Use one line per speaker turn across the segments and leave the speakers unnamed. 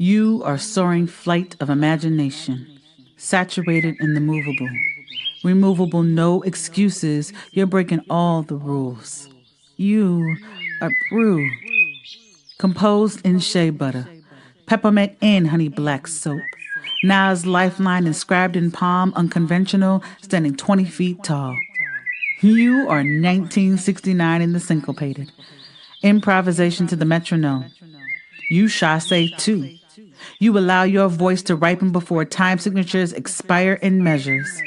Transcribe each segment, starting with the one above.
You are soaring flight of imagination, saturated in the movable. Removable, no excuses. You're breaking all the rules. You are brew, composed in shea butter, peppermint and honey black soap. Nas lifeline inscribed in palm, unconventional, standing 20 feet tall. You are 1969 in the syncopated. Improvisation to the metronome. You chasse too. You allow your voice to ripen before time signatures expire in measures.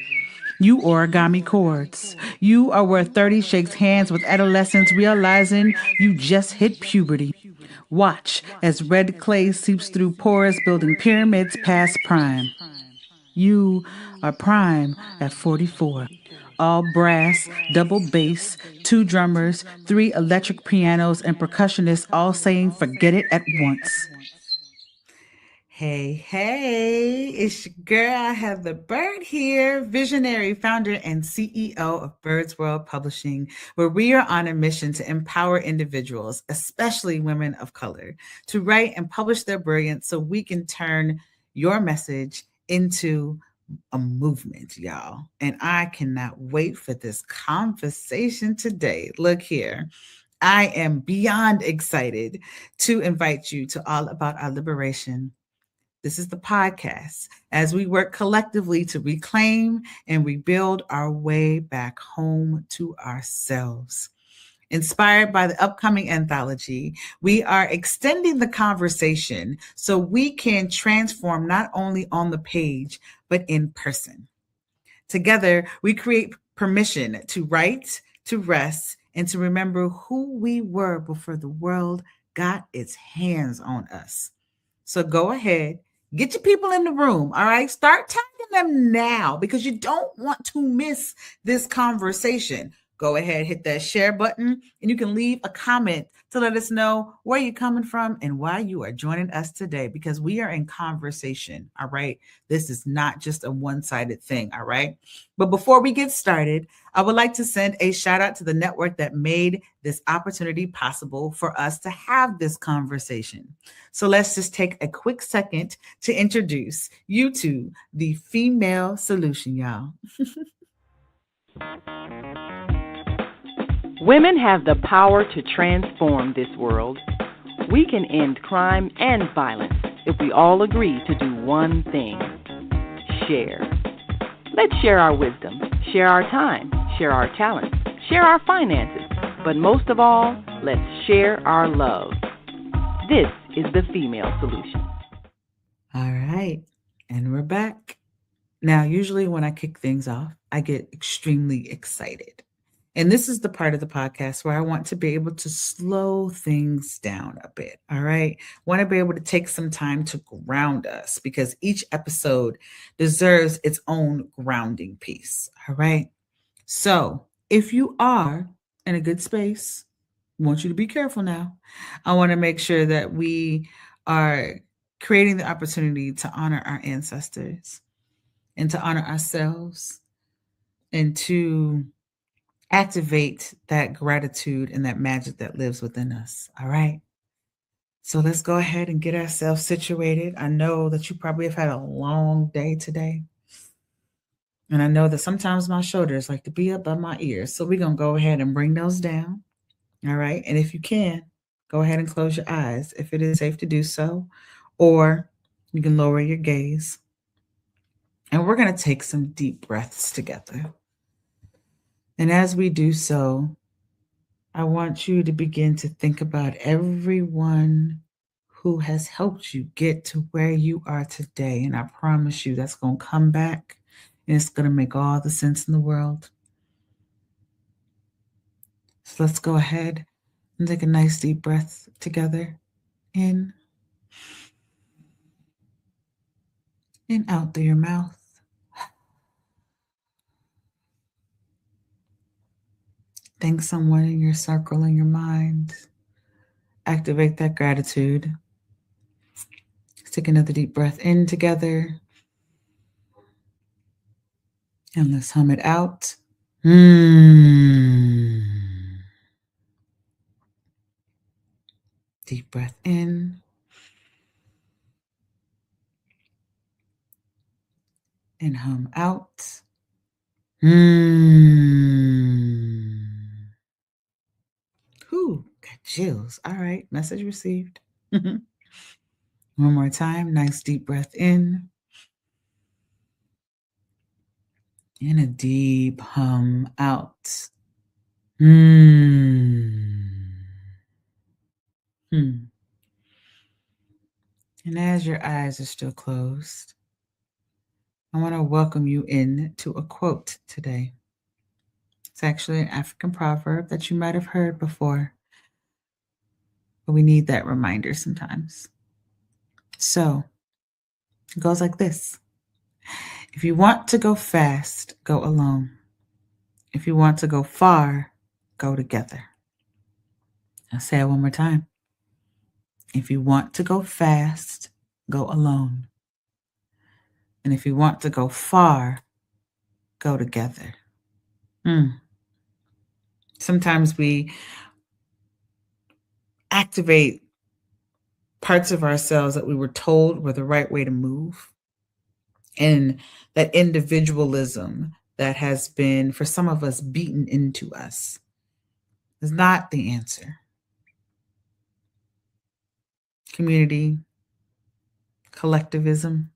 You origami chords. You are where 30 shakes hands with adolescents realizing you just hit puberty. Watch as red clay seeps through pores building pyramids past prime. You are prime at 44. All brass, double bass, two drummers, three electric pianos, and percussionists all saying forget it at once. Hey, it's your girl, Heather Bird here, visionary founder and CEO of Bird's World Publishing, where we are on a mission to empower individuals, especially women of color, to write and publish their brilliance so we can turn your message into a movement, y'all. And I cannot wait for this conversation today. Look here. I am beyond excited to invite you to All About Our Liberation. This is the podcast as we work collectively to reclaim and rebuild our way back home to ourselves. Inspired by the upcoming anthology, we are extending the conversation so we can transform not only on the page, but in person. Together, we create permission to write, to rest, and to remember who we were before the world got its hands on us. So go ahead, get your people in the room, all right? Start tagging them now because you don't want to miss this conversation. Go ahead, hit that share button, and you can leave a comment to let us know where you're coming from and why you are joining us today because we are in conversation, all right? This is not just a one-sided thing, all right? But before we get started, I would like to send a shout out to the network that made this opportunity possible for us to have this conversation. So let's just take a quick second to introduce you to the female solution, y'all.
Women have the power to transform this world. We can end crime and violence if we all agree to do one thing: share. Let's share our wisdom, share our time, share our talents, share our finances, but most of all, let's share our love. This is the female solution.
All right, and we're back. Now, usually when I kick things off, I get extremely excited. And this is the part of the podcast where I want to be able to slow things down a bit. All right. Want to be able to take some time to ground us because each episode deserves its own grounding piece. All right. So if you are in a good space, I want you to be careful now. I want to make sure that we are creating the opportunity to honor our ancestors and to honor ourselves and to activate that gratitude and that magic that lives within us. All right. So let's go ahead and get ourselves situated. I know that you probably have had a long day today. And I know that sometimes my shoulders like to be up by my ears. So we're going to go ahead and bring those down. All right. And if you can, go ahead and close your eyes if it is safe to do so. Or you can lower your gaze. And we're going to take some deep breaths together. And as we do so, I want you to begin to think about everyone who has helped you get to where you are today. And I promise you that's going to come back and it's going to make all the sense in the world. So let's go ahead and take a nice deep breath together. In and out through your mouth. Thank someone in your circle, in your mind. Activate that gratitude. Let's take another deep breath in together. And let's hum it out. Deep breath in. and hum out. Hmm. Whew, got chills. All right, message received. One more time. Nice deep breath in. And a deep hum out. Hmm. And as your eyes are still closed, I want to welcome you in to a quote today. It's actually an African proverb that you might have heard before, but we need that reminder sometimes. So it goes like this. If you want to go fast, go alone. If you want to go far, go together. I'll say it one more time. If you want to go fast, go alone. And if you want to go far, go together. Sometimes we activate parts of ourselves that we were told were the right way to move. And that individualism that has been, for some of us, beaten into us is not the answer. Community, collectivism,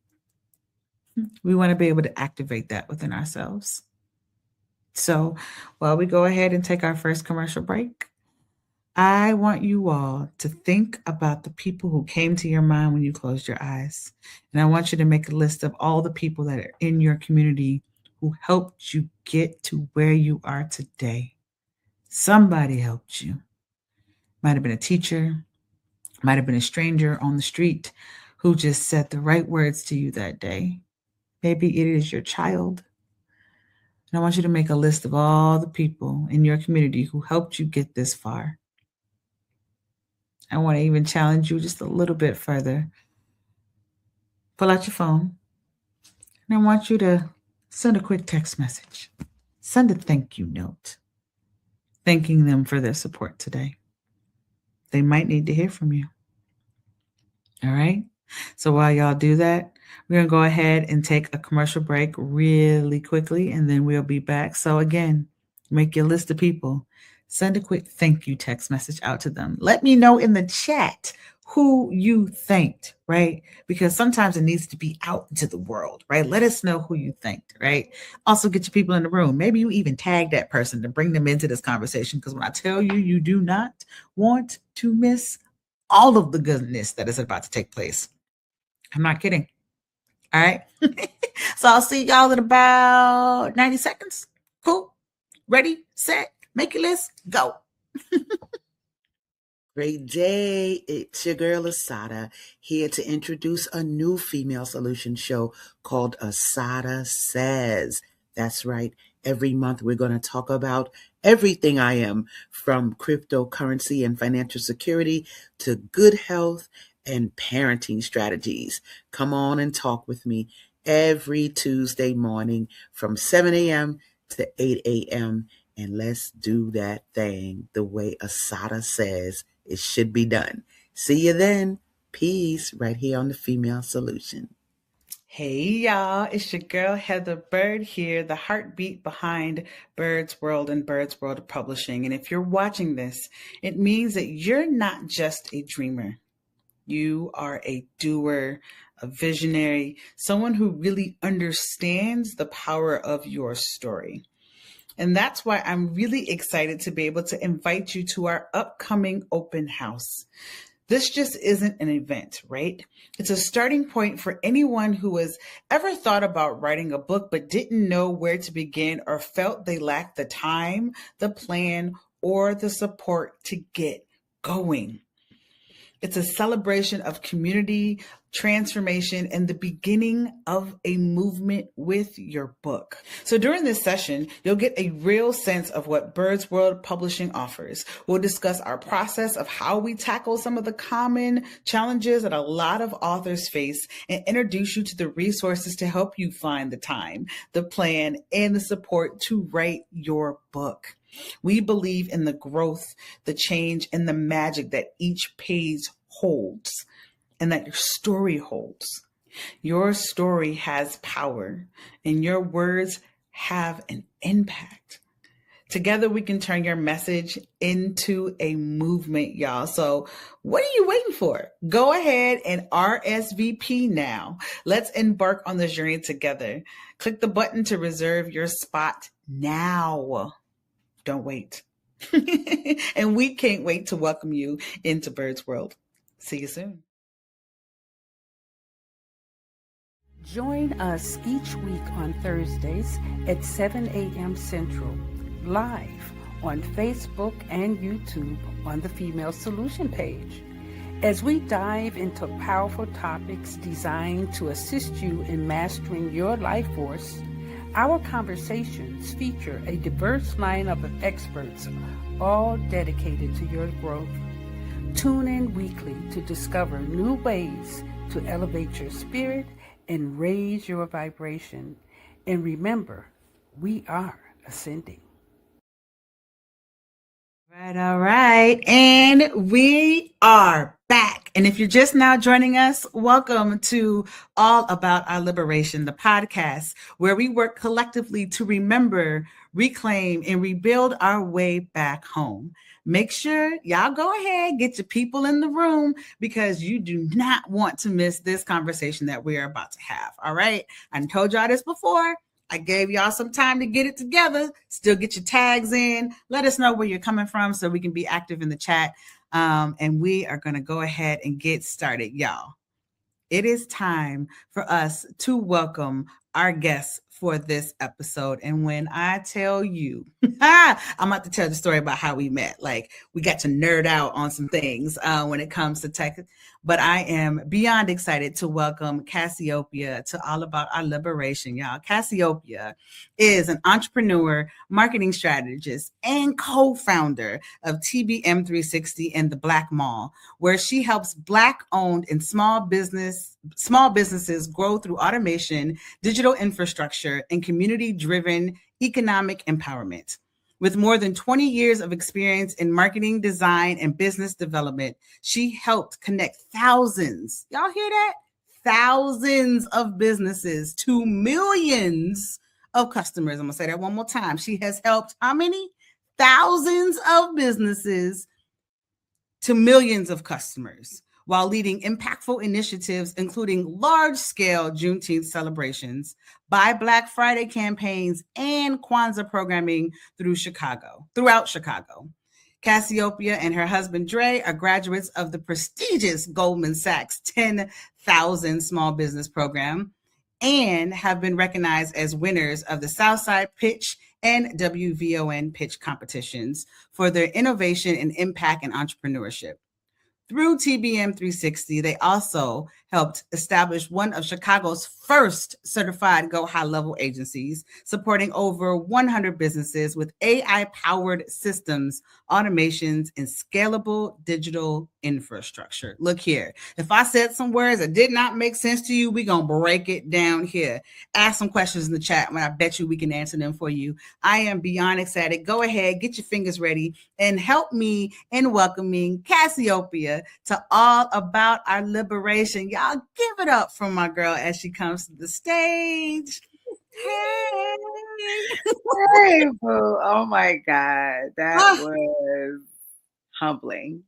we want to be able to activate that within ourselves. So while we go ahead and take our first commercial break, I want you all to think about the people who came to your mind when you closed your eyes. And I want you to make a list of all the people that are in your community who helped you get to where you are today. Somebody helped you. Might have been a teacher, might have been a stranger on the street who just said the right words to you that day. Maybe it is your child. And I want you to make a list of all the people in your community who helped you get this far. I want to even challenge you just a little bit further. Pull out your phone, and I want you to send a quick text message. Send a thank you note, thanking them for their support today. They might need to hear from you. All right? So while y'all do that, we're going to go ahead and take a commercial break really quickly, and then we'll be back. So again, make your list of people. Send a quick thank you text message out to them. Let me know in the chat who you thanked, right? Because sometimes it needs to be out into the world, right? Let us know who you thanked, right? Also get your people in the room. Maybe you even tag that person to bring them into this conversation, because when I tell you, you do not want to miss all of the goodness that is about to take place. I'm not kidding. All right. So I'll see y'all in about 90 seconds. Cool. Ready, set, make your list, go.
Great day. It's your girl Asada here to introduce a new female solution show called Asada Says. That's right. Every month we're going to talk about everything I am, from cryptocurrency and financial security to good health and parenting strategies. Come on and talk with me every Tuesday morning from 7 a.m. to 8 a.m. And let's do that thing the way Asada says it should be done. See you then. Peace, right here on the Female Solution.
Hey y'all, it's your girl Heather Bird here, the heartbeat behind Bird's World and Bird's World Publishing. And if you're watching this, it means that you're not just a dreamer. You are a doer, a visionary, someone who really understands the power of your story. And that's why I'm really excited to be able to invite you to our upcoming open house. This just isn't an event, right? It's a starting point for anyone who has ever thought about writing a book but didn't know where to begin or felt they lacked the time, the plan, or the support to get going. It's a celebration of community, transformation, and the beginning of a movement with your book. So during this session, you'll get a real sense of what Bird's World Publishing offers. We'll discuss our process of how we tackle some of the common challenges that a lot of authors face and introduce you to the resources to help you find the time, the plan, and the support to write your book. We believe in the growth, the change, and the magic that each page holds and that your story holds. Your story has power, and your words have an impact. Together, we can turn your message into a movement, y'all. So, what are you waiting for? Go ahead and RSVP now. Let's embark on this journey together. Click the button to reserve your spot now. Don't wait. And we can't wait to welcome you into Bird's World. See you soon.
Join us each week on Thursdays at 7 a.m. Central, live on Facebook and YouTube on the Female Solution page. As we dive into powerful topics designed to assist you in mastering your life force, our conversations feature a diverse lineup of experts, all dedicated to your growth. Tune in weekly to discover new ways to elevate your spirit and raise your vibration. And remember, we are ascending.
All right. And we are back. And if you're just now joining us, welcome to All About Our Liberation, the podcast where we work collectively to remember, reclaim, and rebuild our way back home. Make sure y'all go ahead, get your people in the room because you do not want to miss this conversation that we are about to have. All right. I told y'all this before. I gave y'all some time to get it together. Still get your tags in. Let us know where you're coming from so we can be active in the chat. And we are going to go ahead and get started, y'all. It is time for us to welcome our guests for this episode. And when I tell you, I'm about to tell the story about how we met. Like, we got to nerd out on some things when it comes to tech. But I am beyond excited to welcome Cassiopeia to All About Our Liberation, y'all. Cassiopeia is an entrepreneur, marketing strategist, and co-founder of TBM 360 and the Black Mall, where she helps Black-owned and small businesses grow through automation, digital infrastructure, and community-driven economic empowerment. With more than 20 years of experience in marketing, design, and business development, she helped connect thousands, y'all hear that? Thousands of businesses to millions of customers. I'm going to say that one more time. She has helped how many? Thousands of businesses to millions of customers while leading impactful initiatives, including large-scale Juneteenth celebrations, Buy Black Friday campaigns, and Kwanzaa programming throughout Chicago. Cassiopeia and her husband, Dre, are graduates of the prestigious Goldman Sachs 10,000 Small Business Program and have been recognized as winners of the Southside Pitch and WVON Pitch competitions for their innovation and impact in entrepreneurship. Through TBM 360, they also helped establish one of Chicago's first certified Go High Level agencies, supporting over 100 businesses with AI-powered systems, automations, and scalable digital infrastructure. Look here. If I said some words that did not make sense to you, we're going to break it down here. Ask some questions in the chat, and I bet you we can answer them for you. I am beyond excited. Go ahead, get your fingers ready, and help me in welcoming Cassiopeia to All About Our Liberation. Y'all give it up for my girl as she comes to the stage. Hey.
Hey, boo. Oh my God. That was humbling.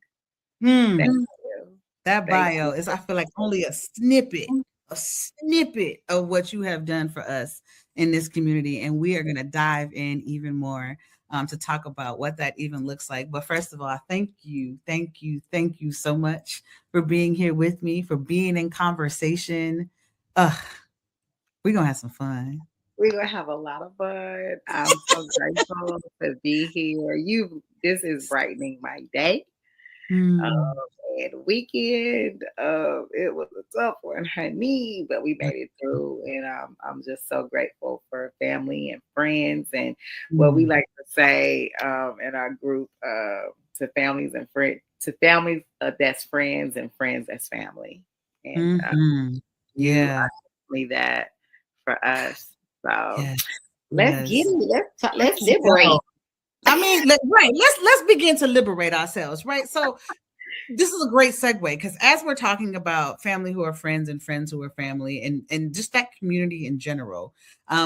Thank you. That bio is, I feel like, only a snippet of what you have done for us in this community. And we are going to dive in even more to talk about what that even looks like. But first of all, thank you so much for being here with me, for being in conversation. We're going to have some fun.
We're going to have a lot of fun. I'm so grateful to be here. This is brightening my day. And weekend, it was a tough one, her knee, but we made it through. And I'm just so grateful for family and friends, and what we like to say in our group, to families and friends, to families that's friends, and friends that's family. And you are definitely that for us. So let's get it. Let's liberate.
I mean, right. Let's begin to liberate ourselves, right? So this is a great segue, because as we're talking about family who are friends and friends who are family, and just that community in general,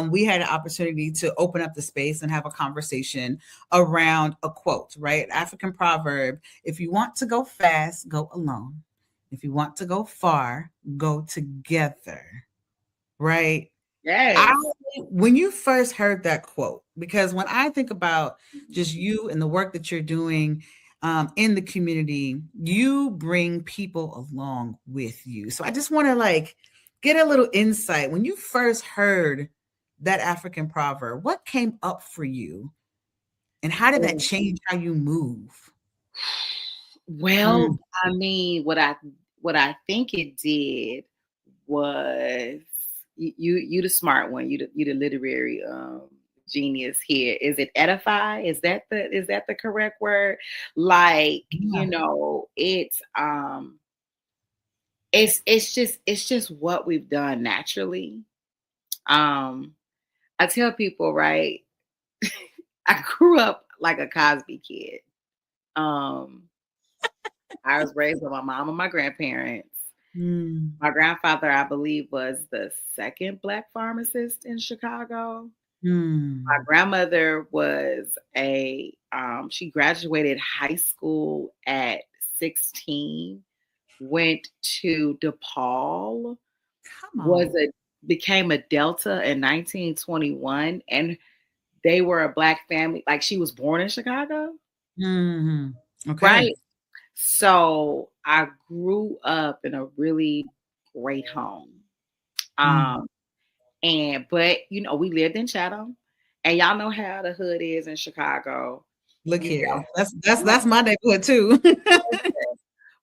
we had an opportunity to open up the space and have a conversation around a quote, right? African proverb: if you want to go fast, go alone. If you want to go far, go together, right? I
Yes.
When you first heard that quote, because when I think about just you and the work that you're doing in the community, you bring people along with you. So I just want to like get a little insight. When you first heard that African proverb, what came up for you, and how did that change how you move?
Well, I mean, what I think it did was you the smart one, you the literary genius here. Is it edify? Is that the correct word? Like,
Yeah.
it's just what we've done naturally. Um I tell people, right? I grew up like a Cosby kid. Um I was raised by my mom and my grandparents.
Mm,
My grandfather, I believe, was the second Black pharmacist in Chicago. My
mm,
grandmother was she graduated high school at 16, went to DePaul,
come
was
on.
a became a Delta in 1921, and they were a Black family. Like, she was born in Chicago,
Hmm. Okay.
right? So I grew up in a really great home.
Mm.
Um, but we lived in Chatham, and y'all know how the hood is in Chicago.
Look
You
here.
don't,
That's my neighborhood too.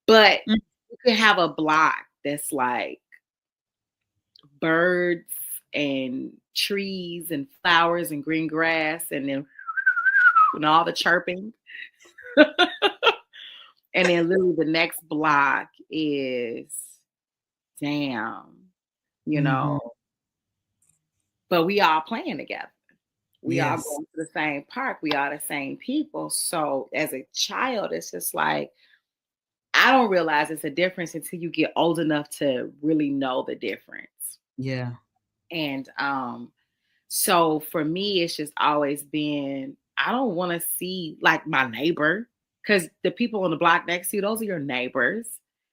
but you could have a block that's like birds and trees and flowers and green grass, and then all the chirping. And then literally the next block is damn, you
Hmm.
know, but we all playing together. We all
Yes.
going to the same park. We are the same people. So as a child, it's just like, I don't realize it's a difference until you get old enough to really know the difference.
Yeah.
And so for me, it's just always been, I don't want to see like my neighbor, because the people on the block next to you, those are your neighbors,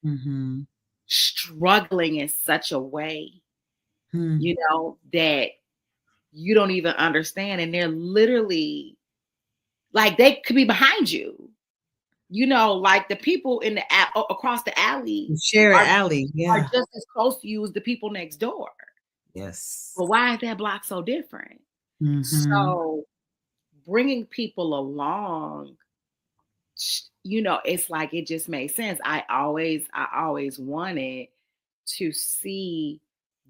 Mhm.
struggling in such a way,
Hmm.
that you don't even understand. And they're literally like, they could be behind you. Like the people in the across the alley
Share an
are
alley.
are
Yeah.
just as close to you as the people next door.
Yes.
But why is that block so different?
Mhm.
So bringing people along, it's like it just made sense. I always wanted to see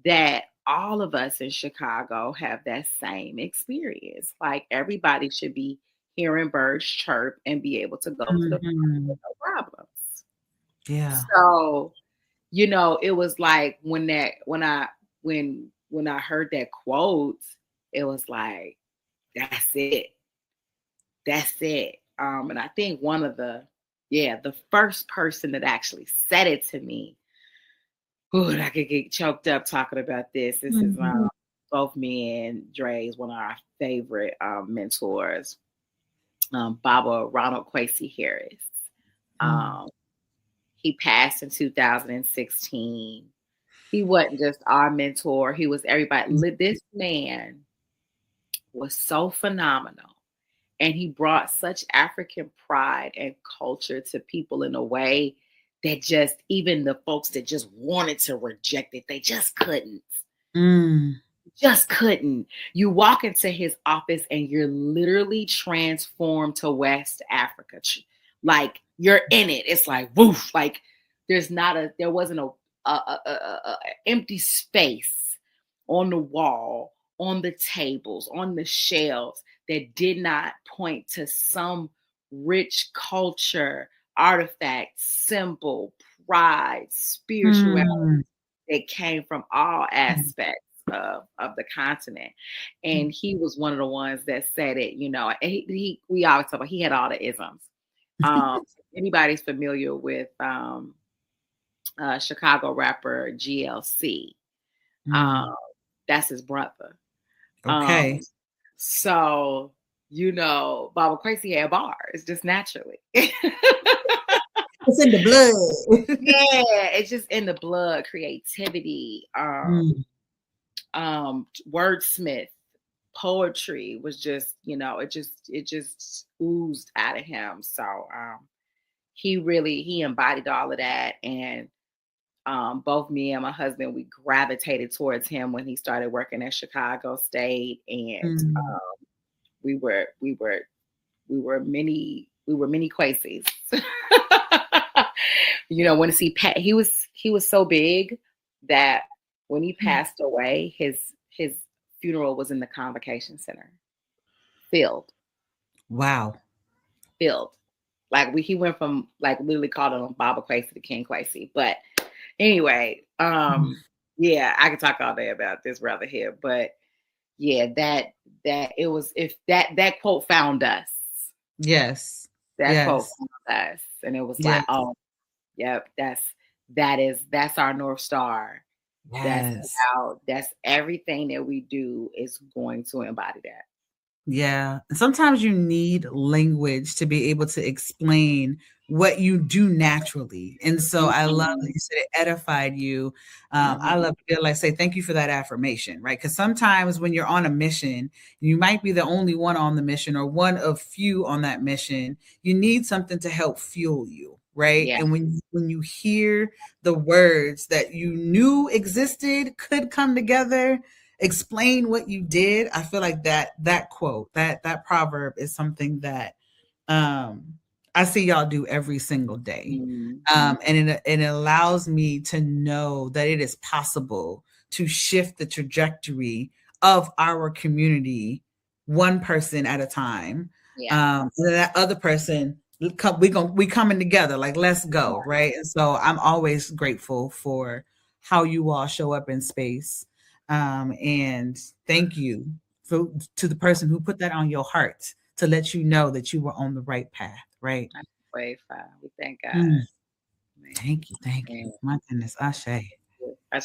that all of us in Chicago have that same experience. Like, everybody should be hearing birds chirp and be able to go to the park with
Mhm.
no problems.
Yeah.
So, it was like when I heard that quote, it was like, that's it. That's it. And I think the first person that actually said it to me, ooh, I could get choked up talking about this. This is
Mhm.
both me and Dre is one of our favorite mentors, Baba Ronald Kwesi Harris.
Mm.
Um, he passed in 2016. He wasn't just our mentor, he was everybody. This man was so phenomenal. And he brought such African pride and culture to people in a way that just even the folks that just wanted to reject it, they just couldn't.
Mm.
Just couldn't. You walk into his office and you're literally transformed to West Africa. Like, you're in it. It's like woof. Like, there wasn't a empty space on the wall, on the tables, on the shelves that did not point to some rich culture, artifact, symbol, pride, spirituality
Mm.
that came from all aspects of the continent. And he was one of the ones that said it, and we always talk about, he had all the isms. Anybody's familiar with Chicago rapper GLC. That's his brother.
Okay.
So, Baba Quasi had bars just naturally.
It's in the blood.
Yeah, it's just in the blood. Creativity, wordsmith, poetry was just, it just oozed out of him. So he embodied all of that. And both me and my husband, we gravitated towards him when he started working at Chicago State, and we were mini Quaisies. When Pat, he was so big that when he passed away, his funeral was in the Convocation Center, filled.
Wow.
Filled. Like he went from literally calling him Baba Quasi to King Quasi. But anyway, yeah, I could talk all day about this brother here, but yeah, that it was, if that quote found us.
Yes.
That quote found us, and it was like, oh, yep, that's our North Star.
Yes.
That's everything that we do is going to embody that.
Yeah. Sometimes you need language to be able to explain what you do naturally. And so I love that you said it edified you. I love to say thank you for that affirmation, right? Because sometimes when you're on a mission, you might be the only one on the mission or one of few on that mission. You need something to help fuel you, right?
Yeah.
And when you hear the words that you knew existed could come together, explain what you did, I feel like that quote, that proverb is something that I see y'all do every single day. And it allows me to know that it is possible to shift the trajectory of our community one person at a time. And that other person, we coming together, like, let's go, right? And so I'm always grateful for how you all show up in space. And thank you to the person who put that on your heart to let you know that you were on the right path, right?
Way fine. We thank God.
Thank you. My goodness, Ashe. Oh,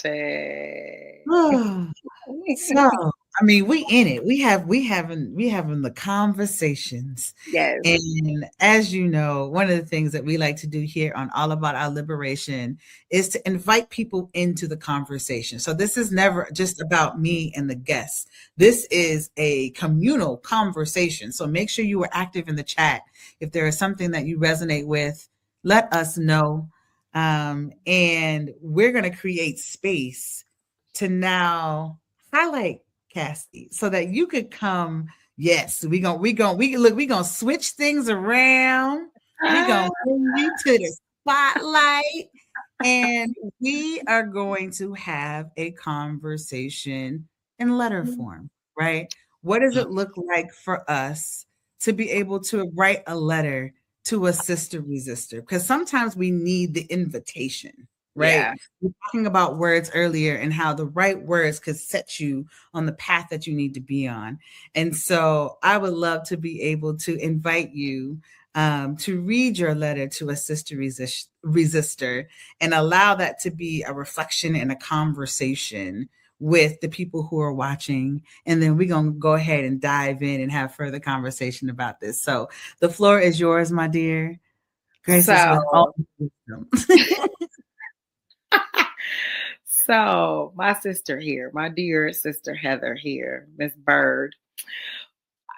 so I mean, we in it. We having the conversations.
Yes.
And as you know, one of the things that we like to do here on All About Our Liberation is to invite people into the conversation. So this is never just about me and the guests. This is a communal conversation. So make sure you are active in the chat. If there is something that you resonate with, let us know. And we're going to create space to now highlight Cassie so that you could come. Yes, we gonna switch things around. We're gonna bring you to the spotlight, and we are going to have a conversation in letter form, right? What does it look like for us to be able to write a letter to a sister resistor? Because sometimes we need the invitation, right?
Yeah.
We were talking about words earlier and how the right words could set you on the path that you need to be on. And so I would love to be able to invite you to read your letter to a sister resistor and allow that to be a reflection and a conversation with the people who are watching. And then we're going to go ahead and dive in and have further conversation about this. So the floor is yours, my dear. Grace is with all wisdom.
So my sister here, my dear sister Heather here, Miss Bird,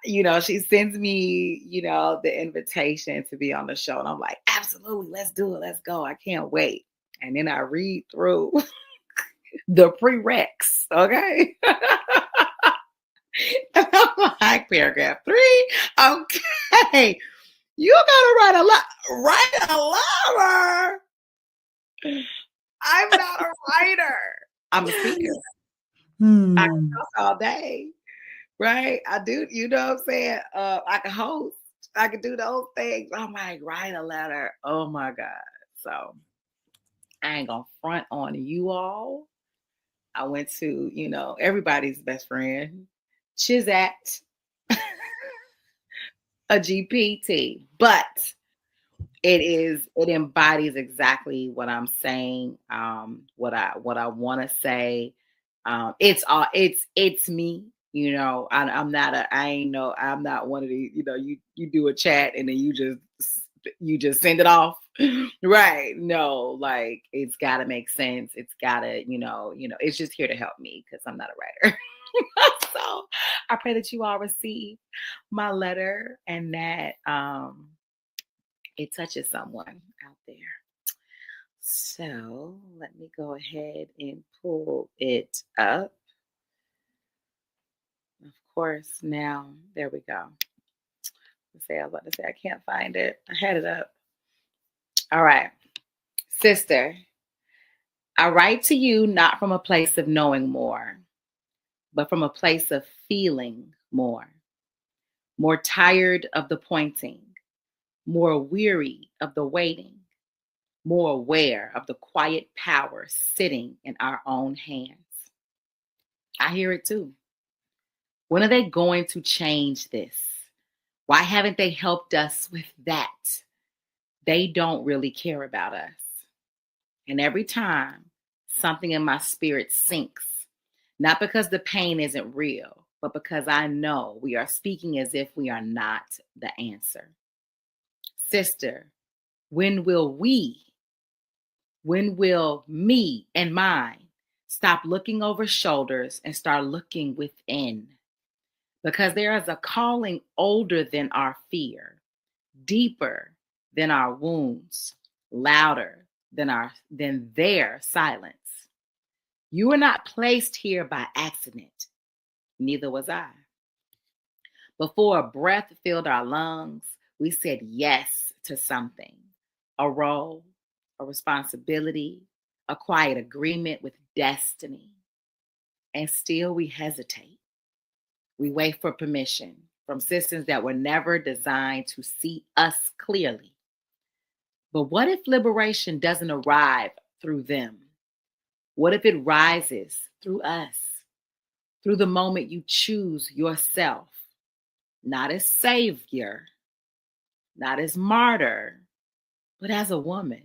she sends me, the invitation to be on the show. And I'm like, absolutely, let's do it. Let's go. I can't wait. And then I read through the prereqs, okay? And I'm like, paragraph 3, okay. You gotta write a letter. I'm not a writer. I'm a speaker. I can talk all day, right? I do, you know what I'm saying? I can host. I can do those things. I'm like, write a letter. Oh my God. So I ain't gonna front on you all. I went to, everybody's best friend, Chizat, a GPT. But It embodies exactly what I'm saying, what I want to say. It's me. I'm not I'm not one of the, you do a chat and then you just send it off. Right. No, like it's got to make sense. It's got to, it's just here to help me because I'm not a writer. So I pray that you all receive my letter and that it touches someone out there. So let me go ahead and pull it up. Of course, now there we go. I was about to say I can't find it. I had it up. All right. Sister, I write to you not from a place of knowing more, but from a place of feeling more. More tired of the pointing, more weary of the waiting, more aware of the quiet power sitting in our own hands. I hear it too. When are they going to change this? Why haven't they helped us with that? They don't really care about us. And every time something in my spirit sinks, not because the pain isn't real, but because I know we are speaking as if we are not the answer. Sister, when will me and mine stop looking over shoulders and start looking within? Because there is a calling older than our fear, deeper than our wounds, louder than their silence. You were not placed here by accident. Neither was I. Before a breath filled our lungs, we said yes to something, a role, a responsibility, a quiet agreement with destiny. And still we hesitate. We wait for permission from systems that were never designed to see us clearly. But what if liberation doesn't arrive through them? What if it rises through us? Through the moment you choose yourself, not as savior, not as martyr, but as a woman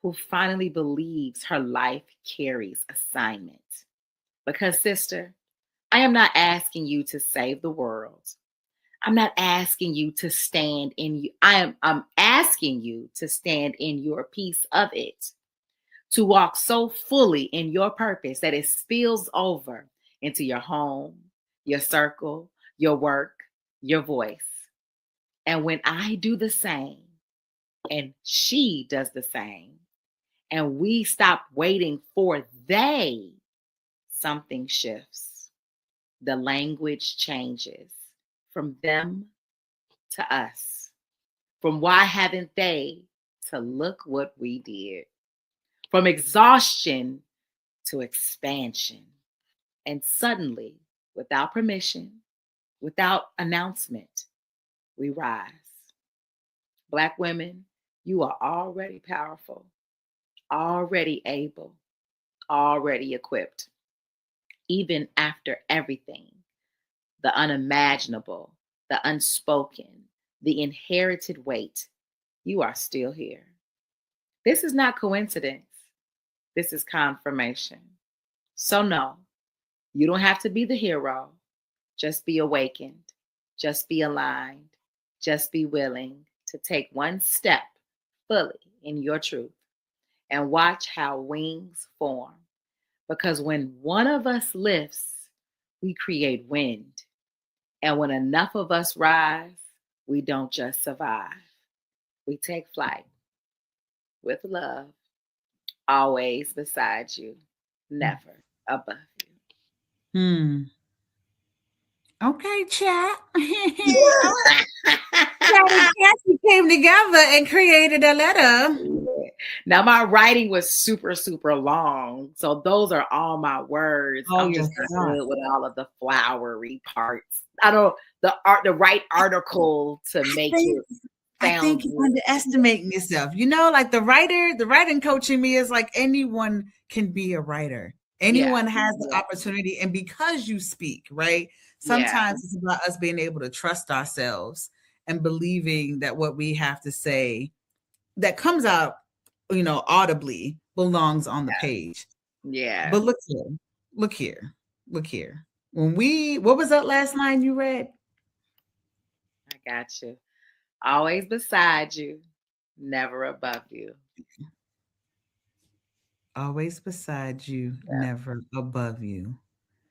who finally believes her life carries assignment. Because, sister, I am not asking you to save the world. I'm not asking you to stand in you. I'm asking you to stand in your piece of it, to walk so fully in your purpose that it spills over into your home, your circle, your work, your voice. And when I do the same, and she does the same, and we stop waiting for they, something shifts. The language changes from them to us, from why haven't they to look what we did, from exhaustion to expansion. And suddenly, without permission, without announcement, we rise. Black women, you are already powerful, already able, already equipped. Even after everything, the unimaginable, the unspoken, the inherited weight, you are still here. This is not coincidence. This is confirmation. So no, you don't have to be the hero. Just be awakened. Just be aligned. Just be willing to take one step fully in your truth and watch how wings form. Because when one of us lifts, we create wind. And when enough of us rise, we don't just survive. We take flight with love, always beside you, never above you.
Okay, chat. Cassie came together and created a letter.
Now my writing was super, super long. So those are all my words. I'm just good with all of the flowery parts. The right article to make it sound.
I think you're underestimating yourself. Like the writing coach in me is like anyone can be a writer. Anyone has the opportunity. And because you speak, right? Sometimes it's about us being able to trust ourselves and believing that what we have to say that comes out, audibly belongs on the page.
Yeah.
But look here. What was that last line you read?
I got you. Always beside you, never above you.
Always beside you,
Yeah.
never above you.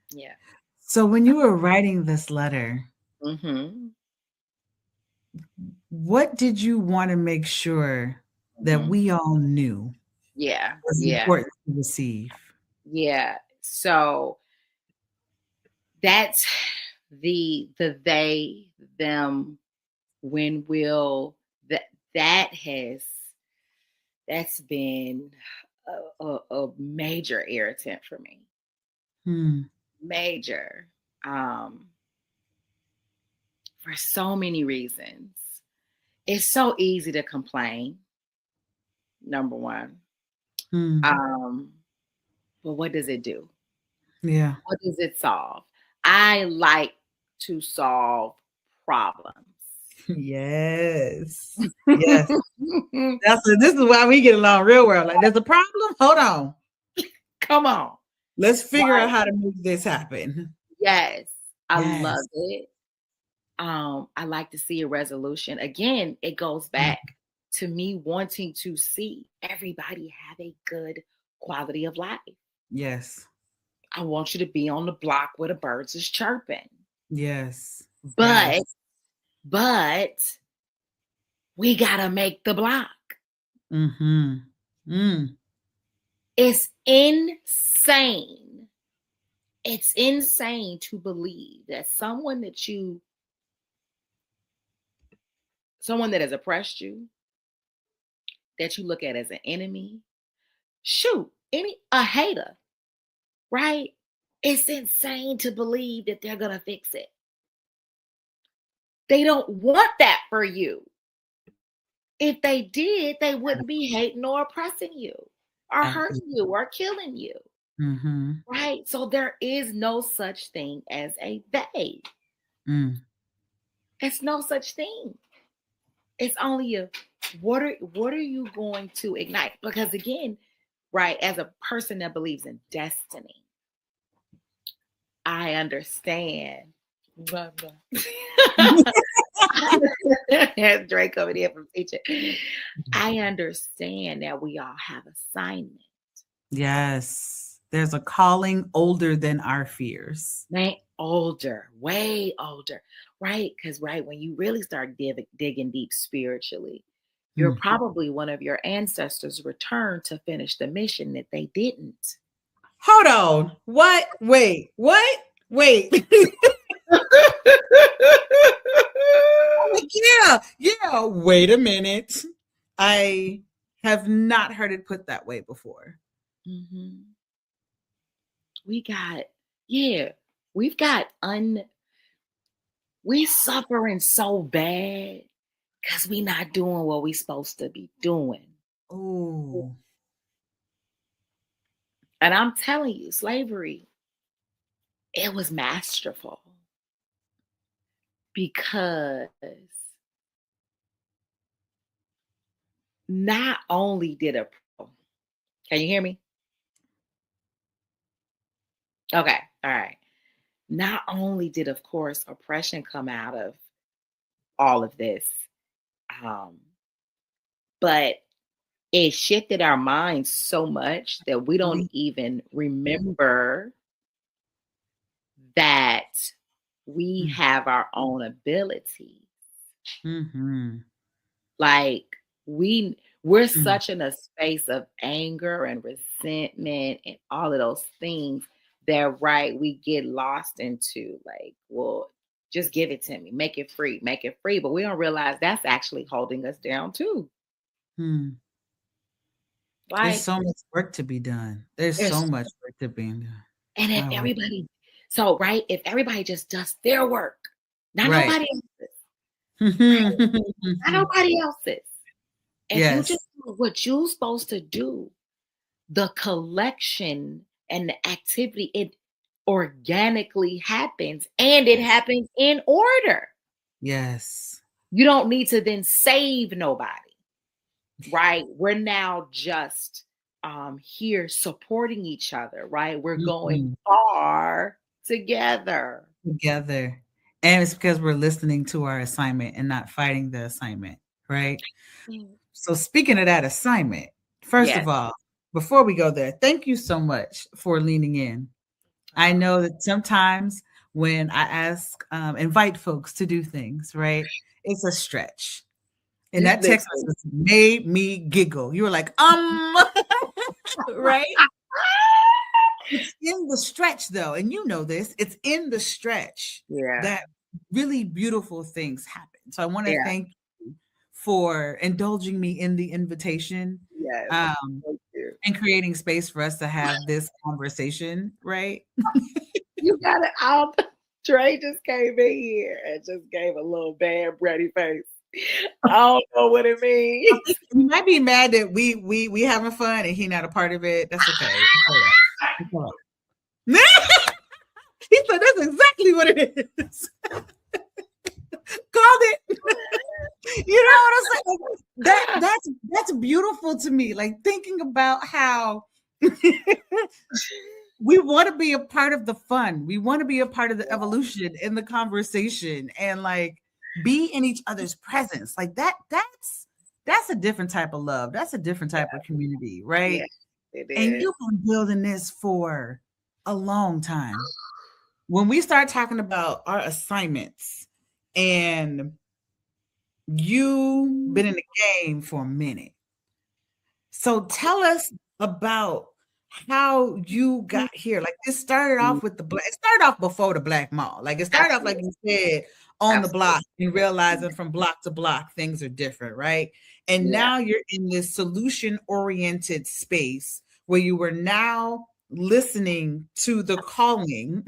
Yeah.
So when you were writing this letter,
Mm-hmm.
what did you want to make sure that we all knew
Yeah.
was
Yeah.
important to receive?
Yeah. So that's the they, them, when, will, that's been a major irritant for me. Major. For so many reasons. It's so easy to complain, number one. But what does it do?
Yeah.
What does it solve? I like to solve problems.
Yes. Yes. This is why we get along real well. Like, there's a problem? Hold on.
Come on.
Let's figure out how to make this happen.
Yes. I
Yes.
love it. I like to see a resolution. Again, it goes back to me wanting to see everybody have a good quality of life.
Yes.
I want you to be on the block where the birds is chirping.
Yes.
But we gotta make the block. It's insane. It's insane to believe that someone that has oppressed you, that you look at as an enemy, a hater, right? It's insane to believe that they're gonna fix it. They don't want that for you. If they did, they wouldn't be hating or oppressing you or hurting you or killing you. Right? So there is no such thing as a they. It's no such thing. It's only what are you going to ignite? Because again, right, as a person that believes in destiny, I understand. Drake over there from teaching. I understand that we all have assignment.
Yes. There's a calling older than our fears.
Way older, right? Because when you really start digging deep spiritually, you're probably one of your ancestors returned to finish the mission that they didn't.
Hold on. What? Wait. What? Wait. Yeah. Wait a minute. I have not heard it put that way before.
We suffering so bad because we not doing what we supposed to be doing.
Oh.
And I'm telling you, slavery, it was masterful because not only did can you hear me? Okay. All right. Not only did, of course, oppression come out of all of this, but it shifted our minds so much that we don't even remember that we have our own abilities. Like we're such in a space of anger and resentment and all of those things that we get lost into like, well, just give it to me, make it free. But we don't realize that's actually holding us down too.
There's so much work to be done. There's so much work to be done.
And if everybody just does their work, not nobody else's. Not nobody else's. If you just do what you're supposed to do, the collection and the activity, it organically happens and it happens in order.
Yes.
You don't need to then save nobody. right? We're now just here supporting each other, right? We're going far together.
Together. And it's because we're listening to our assignment and not fighting the assignment, right? So speaking of that assignment, first
Yes.
of all, before we go there, thank you so much for leaning in. I know that sometimes when I invite folks to do things, right, it's a stretch. And that text
Listen.
message made me giggle. You were like, right? It's in the stretch, though, and you know this. It's in the stretch
Yeah.
that really beautiful things happen. So I want to
Yeah.
thank you for indulging me in the invitation,
Yes. Thank you.
and creating space for us to have this conversation, right?
You got it out. Trey just came in here and just gave a little bad bready face. I don't know what it means.
You might be mad that we having fun and he not a part of it. That's okay. It's all right. He said that's exactly what it is. Called it. You know what I'm saying? That's beautiful to me. Like thinking about how we want to be a part of the fun. We want to be a part of the evolution in the conversation and like be in each other's presence. Like that's a different type of love. That's a different type of community, right?
Yeah, it
And
is.
you've been building this for a long time. When we start talking about our assignments and you've been in the game for a minute. So tell us about how you got here. Like it started off with it started off before the Black Mall. Like it started off, like you said, on the block and realizing from block to block things are different, right? And
Yeah.
now you're in this solution-oriented space where you were now listening to the calling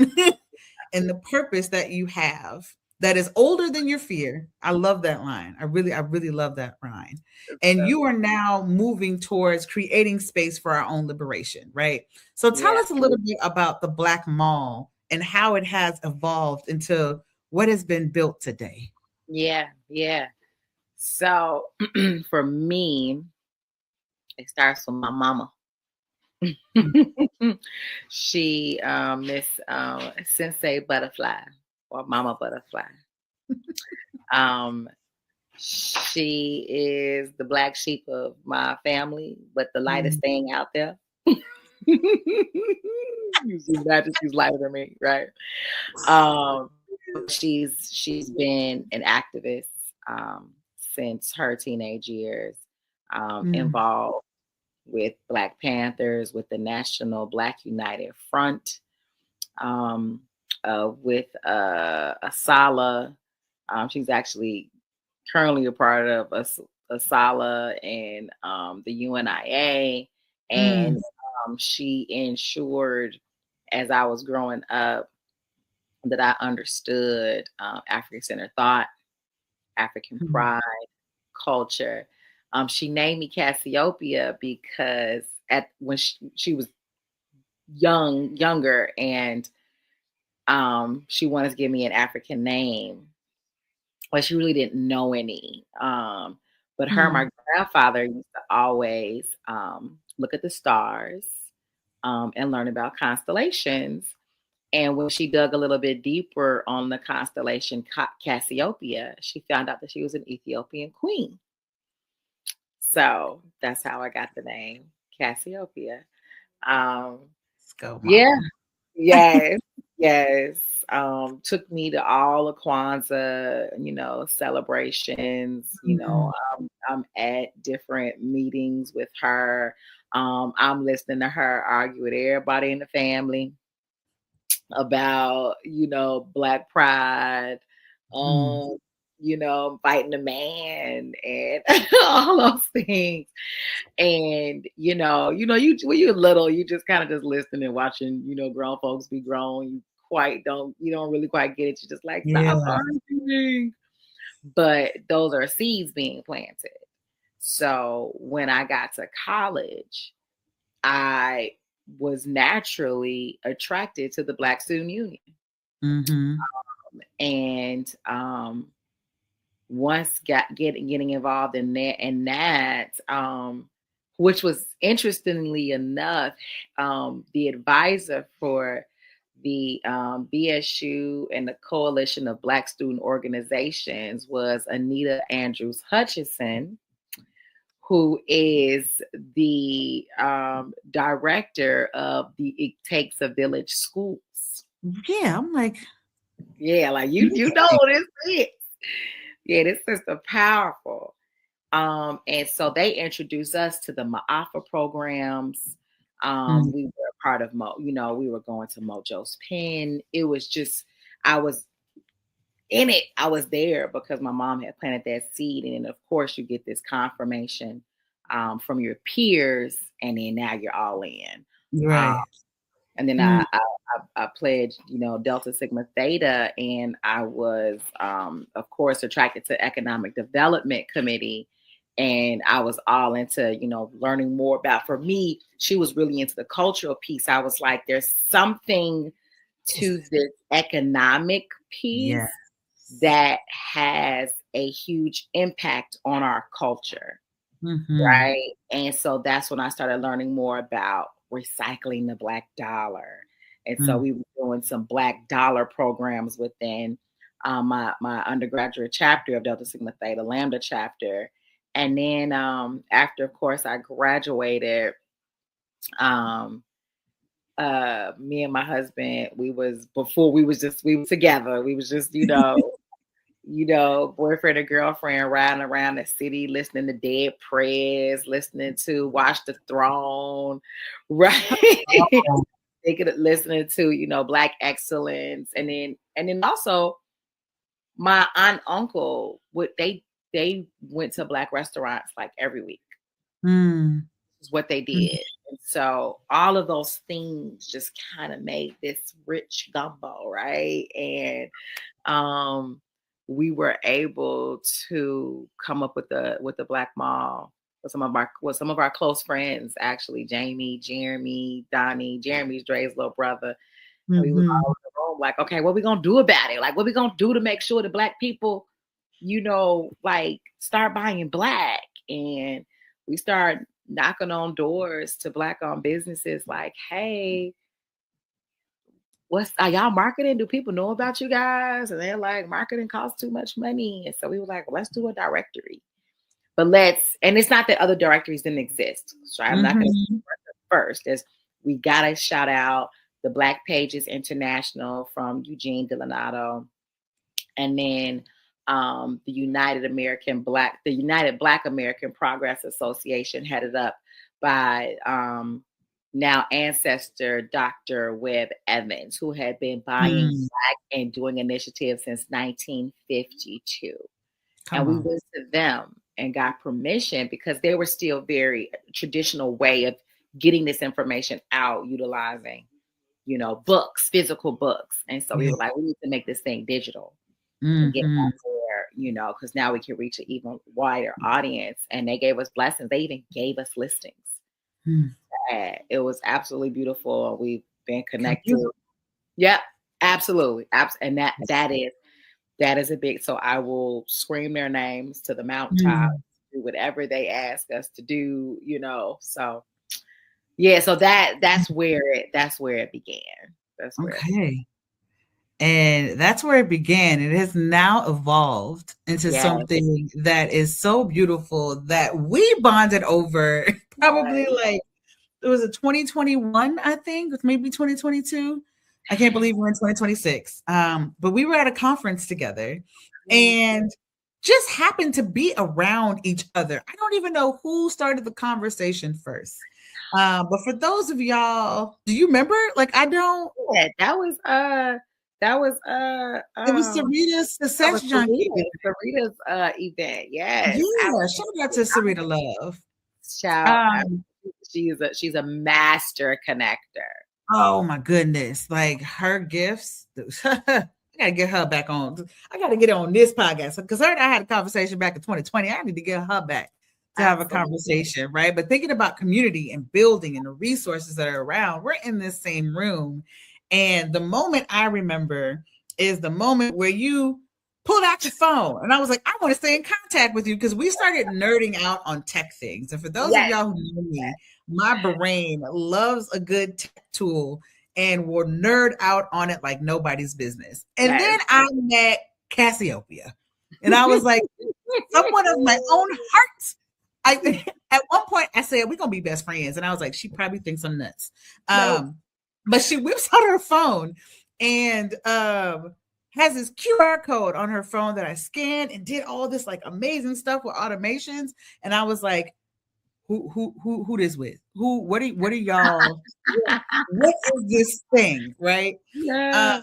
and the purpose that you have that is older than your fear. I love that line. I really love that line. And you are now moving towards creating space for our own liberation, right? So tell us a little bit about the Black Mall and how it has evolved into what has been built today.
Yeah. So for me, it starts with my mama. She Miss Sensei Butterfly or Mama Butterfly. She is the black sheep of my family, but the lightest thing out there. You see, imagine she's lighter than me, right? She's been an activist since her teenage years, involved with Black Panthers, with the National Black United Front, with Asala. She's actually currently a part of Asala and the UNIA. And she ensured, as I was growing up, that I understood African-centered thought, African pride, culture. She named me Cassiopeia because when she was younger, and she wanted to give me an African name, but she really didn't know any. But my grandfather used to always look at the stars and learn about constellations. And when she dug a little bit deeper on the constellation Cassiopeia, she found out that she was an Ethiopian queen. So that's how I got the name Cassiopeia.
Let's go, Mom.
Yeah. Yes. Took me to all the Kwanzaa, celebrations. I'm at different meetings with her. I'm listening to her argue with everybody in the family about, Black pride, fighting the man and all those things. And when you're little, you just kind of just listening and watching, grown folks be grown. You don't really quite get it. You're just like, stop arguing. But those are seeds being planted. So when I got to college, I was naturally attracted to the Black Student Union. And once getting involved in that, which was interestingly enough, the advisor for the BSU and the Coalition of Black Student Organizations was Anita Andrews Hutchison, who is the director of the It Takes a Village schools.
Yeah, I'm like,
yeah, like you know this is. Yeah, this is the powerful. And so they introduced us to the Ma'afa programs. We were a part of we were going to Mojo's Pen. It was just, I was in it. I was there because my mom had planted that seed. And then of course you get this confirmation from your peers, and then now you're all in.
right.
And then I pledged, Delta Sigma Theta, and I was, of course, attracted to Economic Development Committee. And I was all into, learning more about, for me, she was really into the cultural piece. I was like, there's something to this economic piece that has a huge impact on our culture. Right. And so that's when I started learning more about recycling the Black dollar. And so we were doing some Black dollar programs within my undergraduate chapter of Delta Sigma Theta Lambda chapter. And then after, of course, I graduated, me and my husband, we were together. We was just, boyfriend and girlfriend riding around the city, listening to Dead Prez, listening to Watch the Throne, right? Listening to, Black excellence. And then also my aunt, uncle, they went to Black restaurants like every week. Is what they did. And so all of those things just kind of made this rich gumbo, right? And we were able to come up with the Black Mall with some of our close friends, actually, Jamie, Jeremy, Donnie. Jeremy's Dre's little brother. And we was all in the room like, okay, what we gonna do about it? Like, what we gonna do to make sure that Black people, like start buying Black? And we start knocking on doors to Black-owned businesses like, hey, are y'all marketing? Do people know about you guys? And they're like, marketing costs too much money. And so we were like, let's do a directory. And it's not that other directories didn't exist. So I'm not going to first. We got to shout out the Black Pages International from Eugene Delanato. And then the United Black American Progress Association, headed up by now ancestor Dr. Webb Evans, who had been buying Black and doing initiatives since 1952. We went to them and got permission because they were still very traditional way of getting this information out, utilizing, books, physical books. And so we were like, we need to make this thing digital and get out there, because now we can reach an even wider audience. And they gave us blessings. They even gave us listings. It was absolutely beautiful. We've been connected. Yep, absolutely. And that is a big, so I will scream their names to the mountaintop, do whatever they ask us to do, so yeah, so that's where it began.
And that's where it began. It has now evolved into something that is so beautiful that we bonded over probably like, it was a 2021, I think, maybe 2022. I can't believe we're in 2026. But we were at a conference together and just happened to be around each other. I don't even know who started the conversation first. But for those of y'all, do you remember? Like, I don't.
Yeah, that was
it was Sarita's Success Junkie.
Sarita's event. Yes.
Yeah. Shout out to Sarita Love.
Shout out. She's a master connector.
Oh my goodness. Like her gifts. I gotta get her back on. I gotta get on this podcast because I had a conversation back in 2020. I need to get her back to have a conversation, right? But thinking about community and building and the resources that are around, we're in this same room. And the moment I remember is the moment where you pulled out your phone. And I was like, I want to stay in contact with you because we started nerding out on tech things. And for those of y'all who know me, my brain loves a good tech tool and will nerd out on it like nobody's business. And then I met Cassiopeia. And I was like, someone of my own heart. At one point I said, we're going to be best friends. And I was like, she probably thinks I'm nuts. But she whips out her phone and has this QR code on her phone that I scanned and did all this like amazing stuff with automations. And I was like, who this with? What are y'all? What is this thing? Right.
Yeah.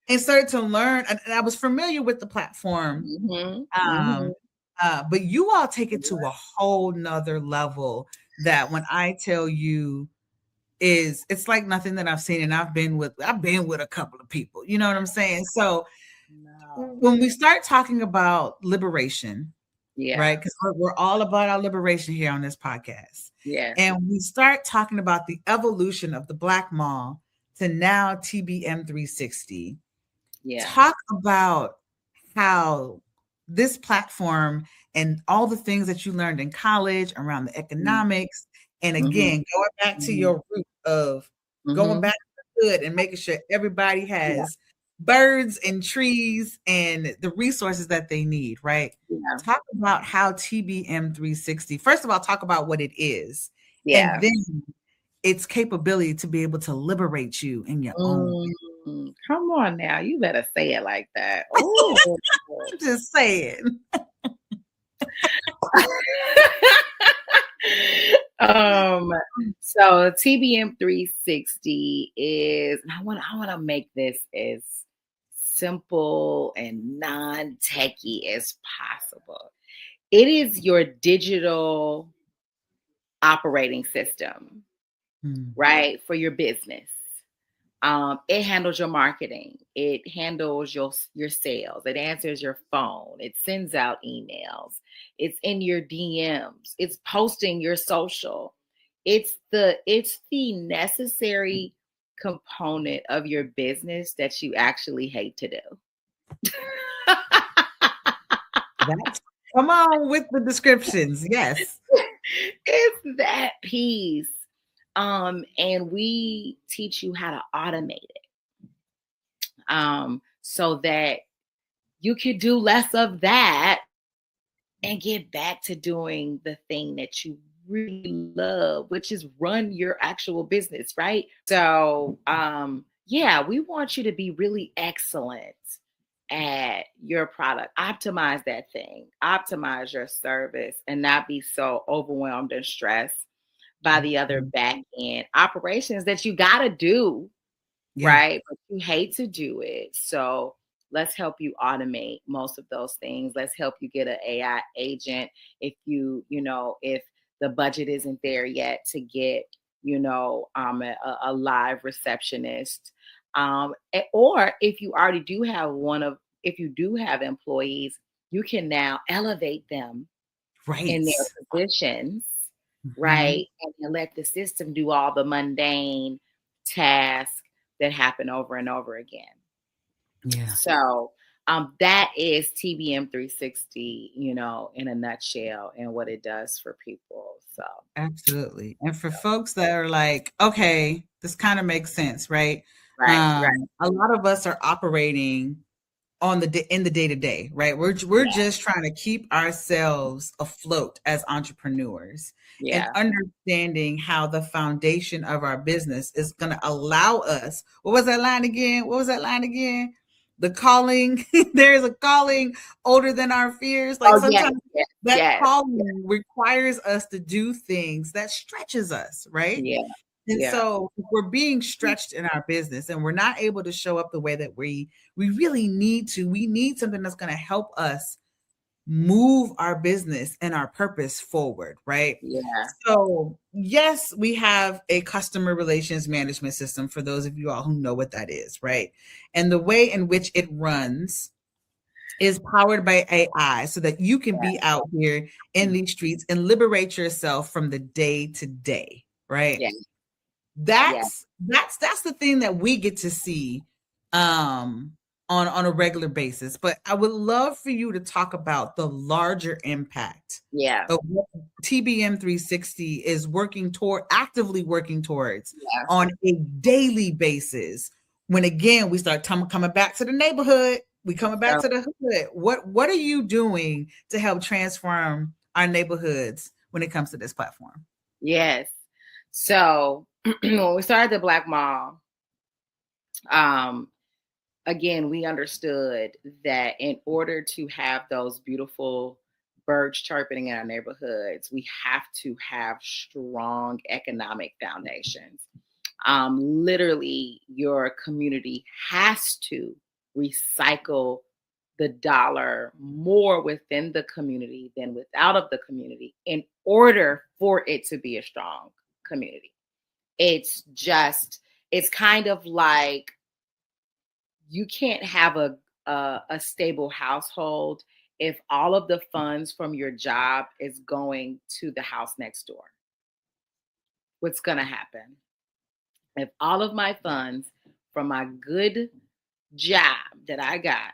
And started to learn. And I was familiar with the platform. But you all take it to a whole nother level that when I tell you it's like nothing that I've seen. And I've been with a couple of people, you know what I'm saying? So when we start talking about liberation, right? Because we're all about our liberation here on this podcast.
Yeah.
And we start talking about the evolution of the Black Mall to now TBM 360.
Yeah.
Talk about how this platform and all the things that you learned in college around the economics. And again, going back to your root of going back to the hood and making sure everybody has birds and trees and the resources that they need, right? Yeah. Talk about how TBM 360, first of all, talk about what it is. Yeah. And then its capability to be able to liberate you in your own.
Come on now, you better say it like that. Oh,
I'm just saying.
So TBM 360 is, I want to make this as simple and non-techy as possible. It is your digital operating system, right, for your business. It handles your marketing. It handles your sales. It answers your phone. It sends out emails. It's in your DMs. It's posting your social. It's the necessary component of your business that you actually hate to do.
Come on with the descriptions. Yes.
It's that piece. And we teach you how to automate it. So that you can do less of that and get back to doing the thing that you really love, which is run your actual business, right? So, we want you to be really excellent at your product. Optimize that thing, optimize your service, and not be so overwhelmed and stressed by the other back end operations that you got to do, right? But you hate to do it. So let's help you automate most of those things. Let's help you get an AI agent if if the budget isn't there yet to get, a live receptionist. Or if you already do have if you do have employees, you can now elevate them in their positions. Right. And let the system do all the mundane tasks that happen over and over again. Yeah. So that is TBM 360, in a nutshell and what it does for people. So
absolutely. And for folks that are like, okay, this kind of makes sense, right?
Right.
A lot of us are operating in the day-to-day, right? We're just trying to keep ourselves afloat as entrepreneurs and understanding how the foundation of our business is going to allow us. What was that line again? The calling, there is a calling older than our fears. Like sometimes that calling requires us to do things that stretches us, right? Yeah. And so if we're being stretched in our business and we're not able to show up the way that we really need to. We need something that's going to help us move our business and our purpose forward, right?
Yeah.
So yes, we have a customer relations management system for those of you all who know what that is, right? And the way in which it runs is powered by AI so that you can be out here in these streets and liberate yourself from the day to day, right? Yeah. That's the thing that we get to see on on a regular basis, but I would love for you to talk about the larger impact
Yeah.
of what TBM 360 is actively working towards
Yeah.
on a daily basis. When again, we start coming back to the neighborhood, we coming back to the hood. What are you doing to help transform our neighborhoods when it comes to this platform?
Yes. So when we started the Black Mall, again, we understood that in order to have those beautiful birds chirping in our neighborhoods, we have to have strong economic foundations. Literally, your community has to recycle the dollar more within the community than without of the community in order for it to be a strong community. It's kind of like you can't have a stable household if all of the funds from your job is going to the house next door. What's going to happen? If all of my funds from my good job that I got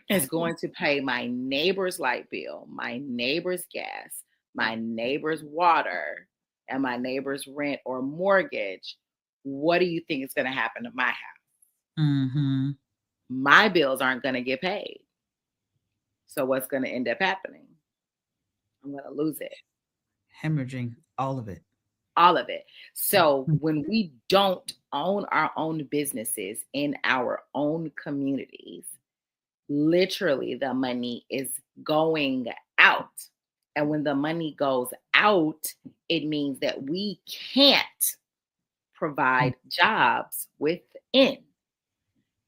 is going to pay my neighbor's light bill, my neighbor's gas, my neighbor's water, and my neighbor's rent or mortgage, what do you think is going to happen to my house?
Mm-hmm.
My bills aren't going to get paid. So what's going to end up happening? I'm going to lose it.
Hemorrhaging all of it.
All of it. So when we don't own our own businesses in our own communities, literally the money is going out. And when the money goes out, it means that we can't provide jobs within.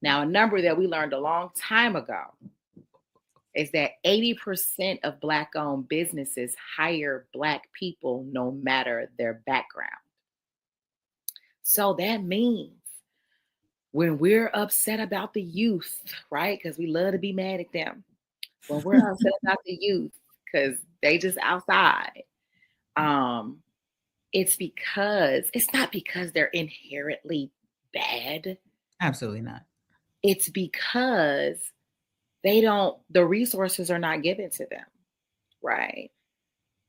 Now, a number that we learned a long time ago is that 80% of Black-owned businesses hire Black people no matter their background. So that means when we're upset about the youth, right? Because we love to be mad at them. When we're upset about the youth because they just outside, it's not because they're inherently bad.
Absolutely not.
It's because the resources are not given to them, right?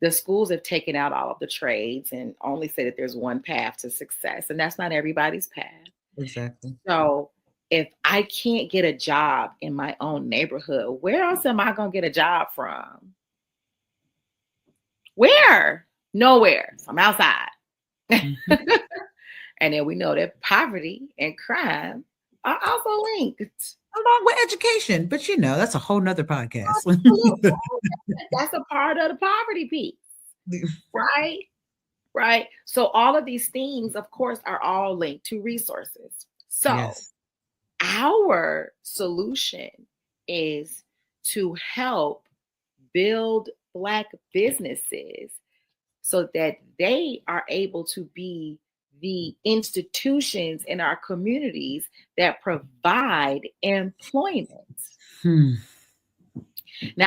The schools have taken out all of the trades and only say that there's one path to success, and that's not everybody's path.
Exactly.
So if I can't get a job in my own neighborhood, where else am I going to get a job from? Where? Nowhere. So I'm outside. Mm-hmm. And then we know that poverty and crime are also linked.
Along with education. But that's a whole nother podcast.
That's a part of the poverty piece. Right? Right. So all of these things, of course, are all linked to resources. So our solution is to help build Black businesses so that they are able to be the institutions in our communities that provide employment. Now,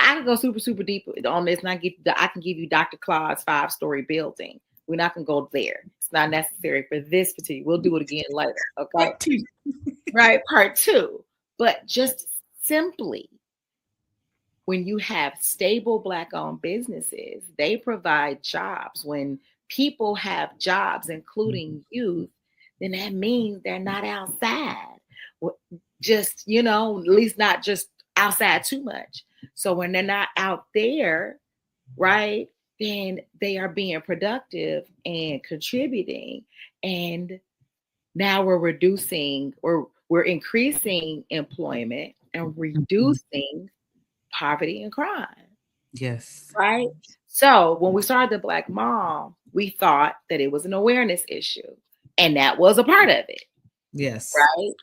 I can go super, super deep on this, and I can give you Dr. Claude's 5-story building. We're not going to go there. It's not necessary for this particular. We'll do it again later. Okay. Right. Part 2. But just simply, when you have stable Black-owned businesses, they provide jobs. When people have jobs, including youth, then that means they're not outside. Just, at least not just outside too much. So when they're not out there, right, then they are being productive and contributing. And now we're increasing employment and reducing poverty and crime.
Yes.
Right? So when we started the Black Mall, we thought that it was an awareness issue. And that was a part of it.
Yes.
Right?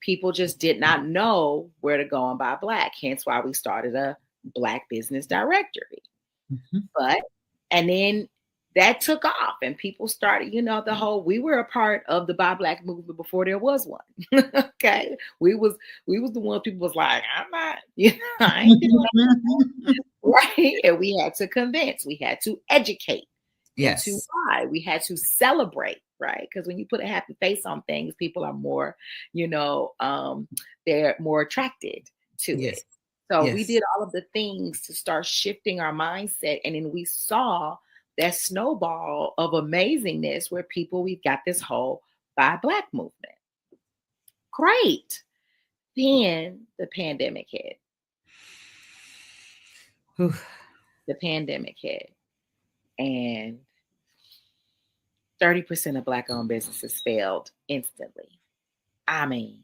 People just did not know where to go and buy Black. Hence why we started a Black business directory. Mm-hmm. And then that took off and people started, we were a part of the Buy Black movement before there was one. Okay. We was the one people was like, I'm not, I ain't doing that. Right. And we had to convince, we had to educate.
Yes.
To why we had to celebrate, right? Because when you put a happy face on things, people are more, they're more attracted to
Yes.
it. So we
Yes.
did all of the things to start shifting our mindset. And then we saw that snowball of amazingness where we've got this whole Buy Black movement. Great. Then the pandemic hit.
Whew.
The pandemic hit. And 30% of Black owned businesses failed instantly. I mean,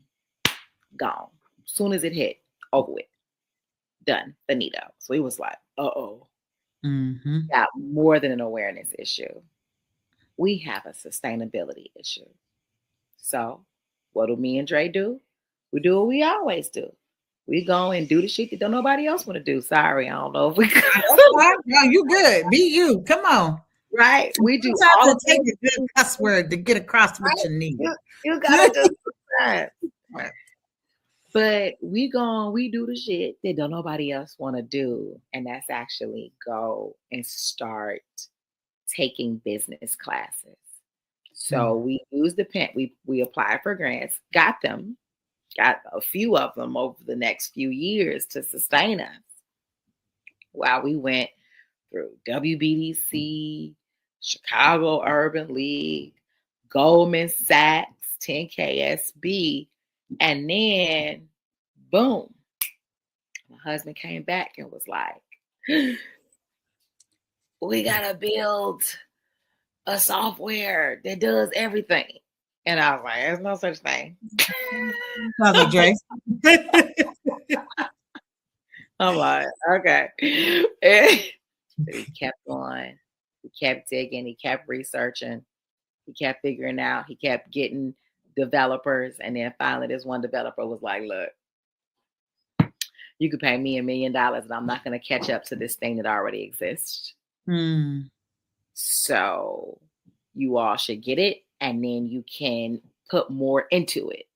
gone. As soon as it hit, over with. Done. Finito. So it was like, uh-oh.
Mm-hmm.
Got more than an awareness issue. We have a sustainability issue. So what do me and Dre do? We do what we always do. We go and do the shit that don't nobody else want to do. Sorry, I don't know if we
No, you good. Be you. Come on.
right. We do
Sometimes
all
it takes a good cuss word to get across what you need.
You gotta do that. But we do the shit that don't nobody else want to do. And that's actually go and start taking business classes. So we use we applied for grants, got a few of them over the next few years to sustain us while we went through WBDC, Chicago Urban League, Goldman Sachs, 10KSB, and then boom, my husband came back and was like, we gotta build a software that does everything. And I was like, there's no such thing.
Sounds like Dre.
I'm like, okay. And he kept going. He kept digging. He kept researching. He kept figuring out. He kept getting developers. And then finally, this one developer was like, look, you could pay me $1 million and I'm not going to catch up to this thing that already exists. So you all should get it. And then you can put more into it.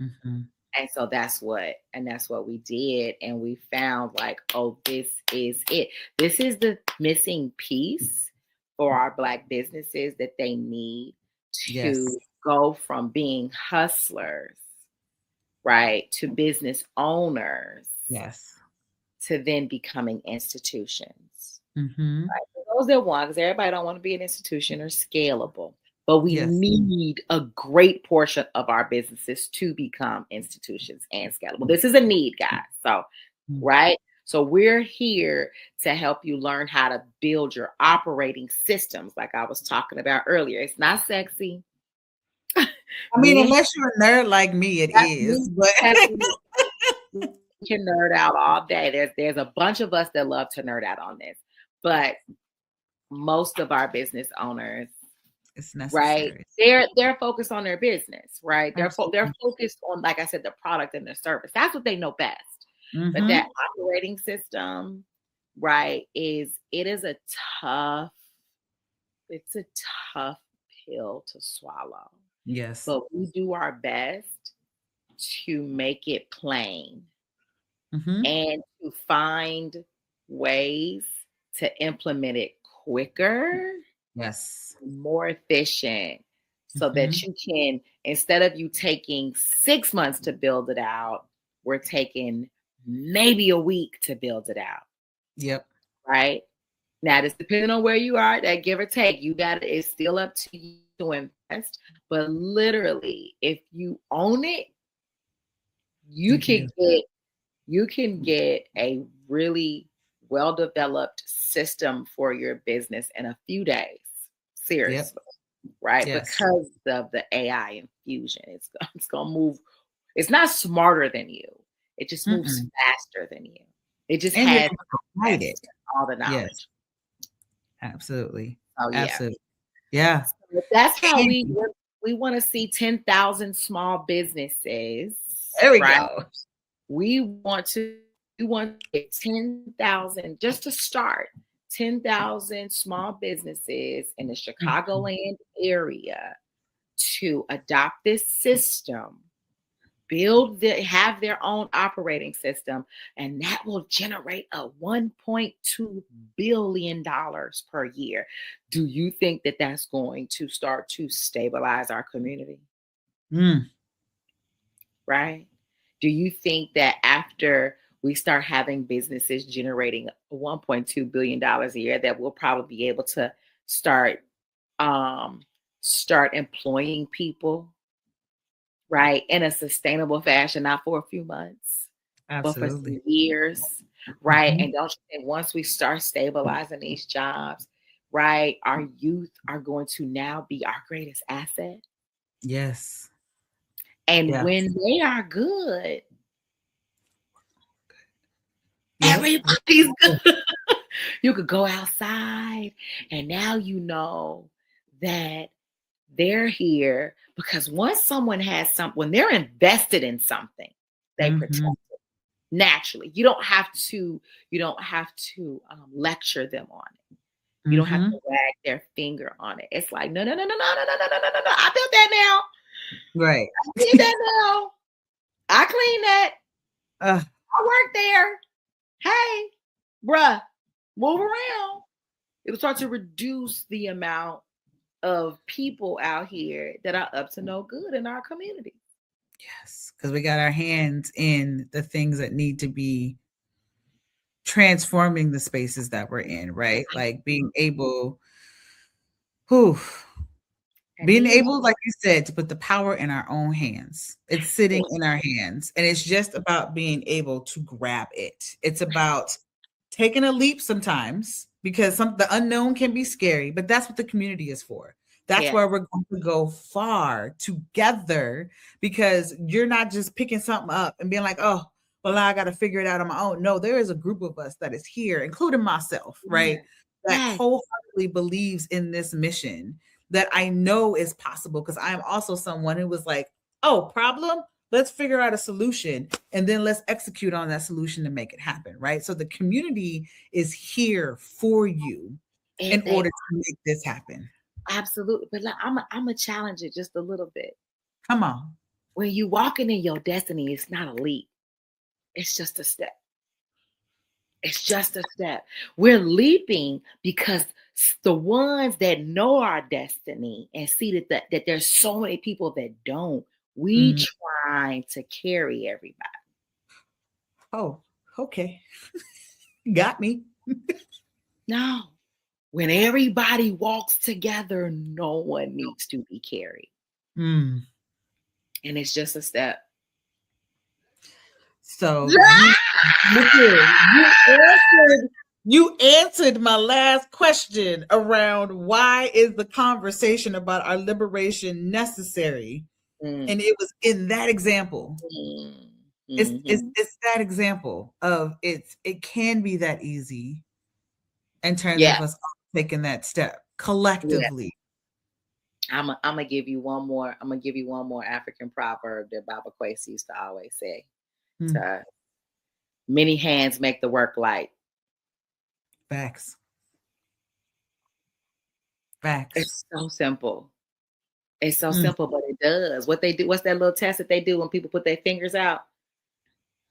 Mm-hmm.
And so that's what we did. And we found like, oh, this is it. This is the missing piece for our Black businesses that they need to go from being hustlers, right, to business owners.
Yes.
To then becoming institutions.
Mm-hmm.
Right? For those that want, because everybody don't want to be an institution or scalable. But we need a great portion of our businesses to become institutions and scalable. This is a need, guys. So, right? So we're here to help you learn how to build your operating systems, like I was talking about earlier. It's not sexy.
I mean, unless you're a nerd like me, it is. But
you can nerd out all day. There's a bunch of us that love to nerd out on this. But most of our business owners,
it's necessary.
Right? They're focused on their business, right? They're focused on, like I said, the product and the service. That's what they know best. Mm-hmm. But that operating system, right, it is a tough pill to swallow.
Yes.
But we do our best to make it plain and to find ways to implement it quicker.
Yes.
More efficient, so that you can, instead of you taking 6 months to build it out, we're taking maybe a week to build it out.
Yep.
Right? Now, this depending on where you are, that give or take, it's still up to you to invest. But literally, if you own it, you can get a really well-developed system for your business in a few days. Seriously, right? Yes. Because of the AI infusion, it's going to move. It's not smarter than you. It just moves faster than you. It just has all the knowledge.
Yes. Absolutely.
Oh, yeah.
Absolutely. Yeah.
So that's how we want to see 10,000 small businesses.
There we go.
We want to get 10,000 just to start. 10,000 small businesses in the Chicagoland area to adopt this system, have their own operating system, and that will generate a $1.2 billion per year. Do you think that that's going to start to stabilize our community? Right? Do you think that after we start having businesses generating $1.2 billion a year, that we'll probably be able to start start employing people, right, in a sustainable fashion, not for a few months, but for
Absolutely.
some years, right?
Mhm.
And don't you think once we start stabilizing these jobs, right, our youth are going to now be our greatest asset?
Yes.
And
Yeah.
when they are good,
Yep.
everybody's good. You could go outside and now you know that they're here because once someone has when they're invested in something, they protect
Mhm.
it naturally. You don't have to lecture them on it. You don't have to
Mhm.
wag their finger on it. It's like, no, no, no, no, no, no, no, no, no, no, no. I built that now.
Right.
I did that now. I cleaned that.
Uh,
I worked there. Hey, bruh, move around. It will start to reduce the amount of people out here that are up to no good in our community.
yes, because we got our hands in the things that need to be transforming the spaces that we're in, right? Like whew,
And
being
then,
able, like you said, to put the power in our own hands. It's sitting in our hands. And it's just about being able to grab it. It's about taking a leap sometimes because the unknown can be scary, but that's what the community is for. That's
yeah,
where we're going to go far together because you're not just picking something up and being like, oh, well, I got to figure it out on my own. No, there is a group of us that is here, including myself, right? That
yes,
wholeheartedly believes in this mission that I know is possible because I am also someone who was like, oh, problem? Let's figure out a solution and then let's execute on that solution to make it happen, right? So the community is here for you in
and they
order to make this happen.
absolutely. But like, I'm a challenge it just a little bit.
Come on.
When you walking in your destiny, it's not a leap. It's just a step. It's just a step. We're leaping because the ones that know our destiny and see that there's so many people that don't, we
Mm.
trying to carry everybody.
Oh, okay. Got me.
No. When everybody walks together, no one needs to be carried.
Mm.
And it's just a step.
So look here, you answered my last question around why is the conversation about our liberation necessary?
Mm,
And it was in that example.
mm,
It's
mhm.
it's that example of it can be that easy in terms
Yeah,
of us all taking that step
yeah.
collectively.
I'm gonna give you one more. I'm gonna give you one more African proverb that Baba Quasi used to always say.
Mm,
To many hands make the work light.
facts. Facts.
It's so simple. It's so
Mm.
simple, but it does. What they do, what's that little test that they do when people put their fingers out?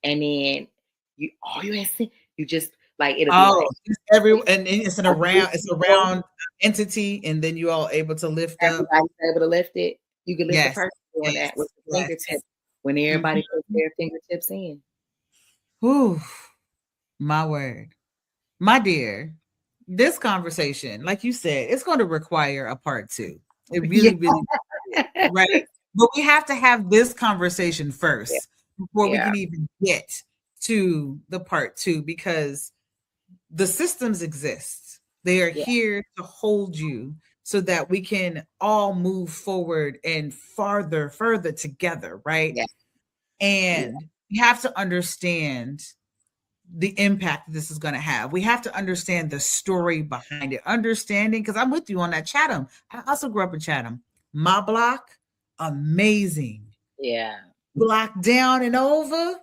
And then you ain't see, you just like it'll be like
Oh, it's and it's a round entity, and then you all able to lift up.
everybody's able to lift it. You can lift a
Yes,
person doing that with
yes,
the
yes.
fingertip when everybody puts
Mhm.
their fingertips in.
Whew, my word. My dear, this conversation, like you said, it's going to require a part two. It
Yeah.
really, really, right? But we have to have this conversation
Yeah.
first before we
Yeah.
can even get to the part two because the systems exist. They are
Yeah.
here to hold you so that we can all move forward and further together, right?
Yeah. Yeah.
And we have to understand the impact this is going to have. We have to understand the story behind it. Understanding, because I'm with you on that Chatham. I also grew up in Chatham. My block, amazing.
Yeah.
Block down and over,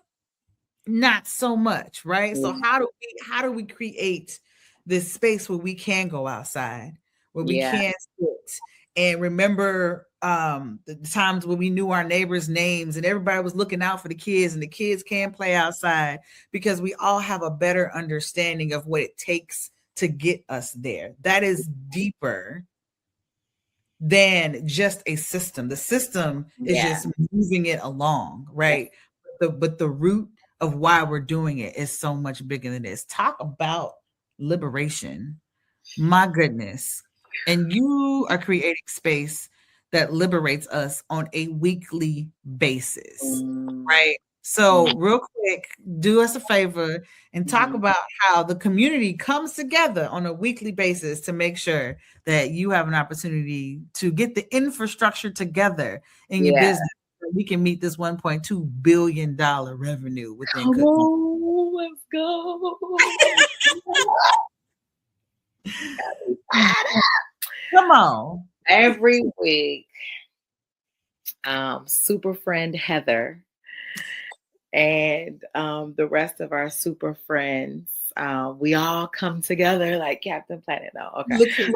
not so much, right? So
Mm.
how do we create this space where we can go outside, where we
Yeah.
can sit and remember the times when we knew our neighbors' names and everybody was looking out for the kids and the kids can play outside because we all have a better understanding of what it takes to get us there. That is deeper than just a system. The system is
Yeah.
just moving it along, right? the root of why we're doing it is so much bigger than this. Talk about liberation. My goodness. And you are creating space that liberates us on a weekly basis, right? So, real quick, do us a favor and talk about how the community comes together on a weekly basis to make sure that you have an opportunity to get the infrastructure together in your business so we can meet this $1.2 billion revenue within
Come
cooking.
on, let's go.
Come on.
Every week, super friend Heather and the rest of our super friends, we all come together like Captain Planet. No, okay.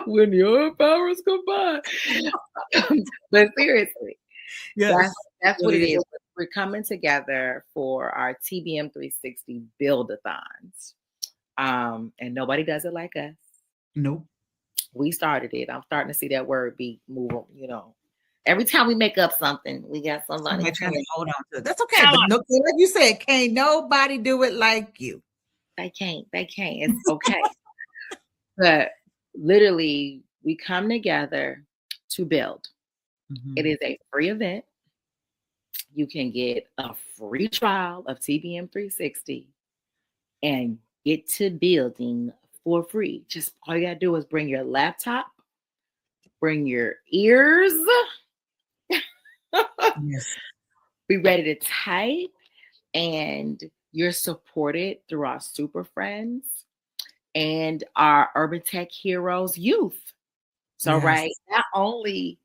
When your powers combine. But seriously,
Yes.
that's what it is. We're coming together for our TBM 360 build-a-thons. And nobody does it like us.
Nope.
We started it. I'm starting to see that word be moving, Every time we make up something, we got somebody
trying to hold on to it. That's okay. But no, like you said, can't nobody do it like you.
They can't. It's okay. But literally, we come together to build. It is a free event. You can get a free trial of TBM 360 and get to building for free. Just all you gotta do is bring your laptop, bring your ears.
Yes.
Be ready to type, and you're supported through our super friends and our Urban Tech Heroes youth. So, right, not only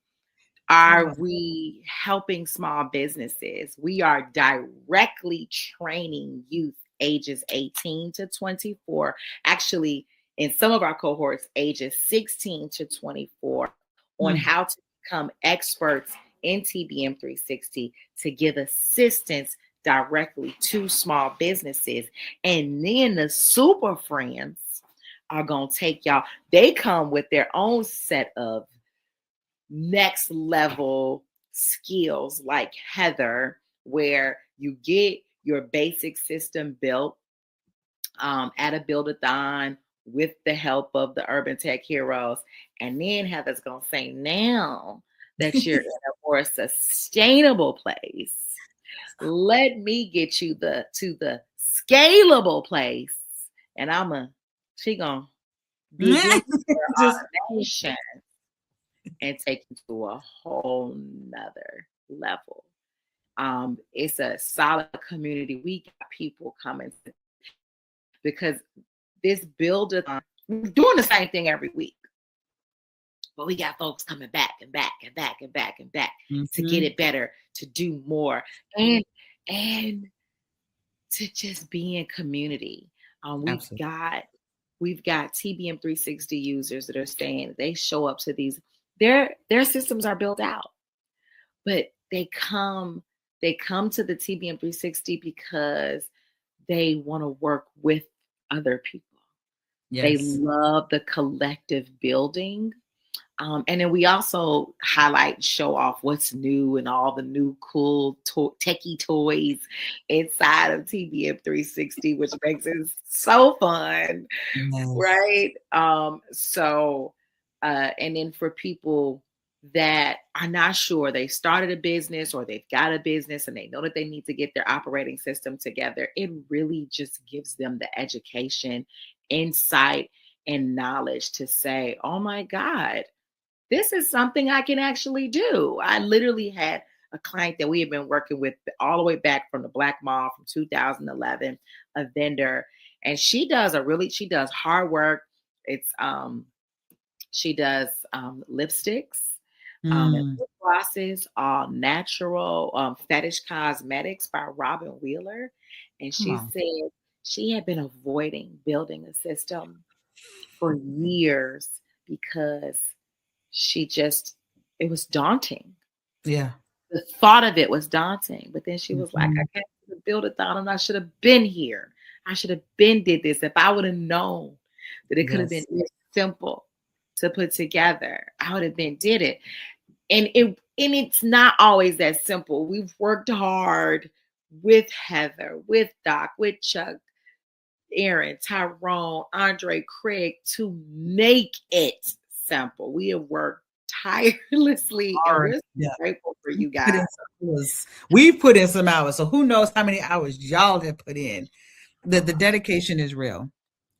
are we helping small businesses, we are directly training youth ages 18 to 24. Actually, in some of our cohorts, ages 16 to 24, on how to become experts in TBM 360 to give assistance directly to small businesses. And then the super friends are going to take y'all. They come with their own set of next level skills like Heather, where you get your basic system built at a build-a-thon with the help of the Urban Tech Heroes. And then Heather's going to say, now that you're in a more sustainable place, let me get you to the scalable place. And she going to begin automation and take you to a whole nother level. It's a solid community. We got people coming because this builder, we're doing the same thing every week. But we got folks coming back and back and back and back and back to get it better, to do more, and to just be in community. We've got TBM 360 users that are saying they show up to these. Their systems are built out, but they come to the TBM 360 because they want to work with other people. They love the collective building. And then we also highlight and show off what's new and all the new cool techie toys inside of TBM 360, which makes it so fun, right? And then for people that are not sure, they started a business or they've got a business and they know that they need to get their operating system together, it really just gives them the education, insight, and knowledge to say, oh my God, this is something I can actually do. I literally had a client that we had been working with all the way back from the Black Mall from 2011, a vendor, and she does hard work. She does lipsticks, and lip glosses, all natural, Fetish Cosmetics by Robin Wheeler. And she said she had been avoiding building a system for years because it was daunting.
Yeah.
The thought of it was daunting. But then she was like, I can't build a thought, and I should have been here. I should have did this. If I would have known that it could have been this simple to put together, I would have did it. And And it's not always that simple. We've worked hard with Heather, with Doc, with Chuck, Aaron, Tyrone, Andre, Craig to make it simple. We have worked tirelessly and we're so grateful for you guys.
We put in some hours. So who knows how many hours y'all have put in. The dedication is real.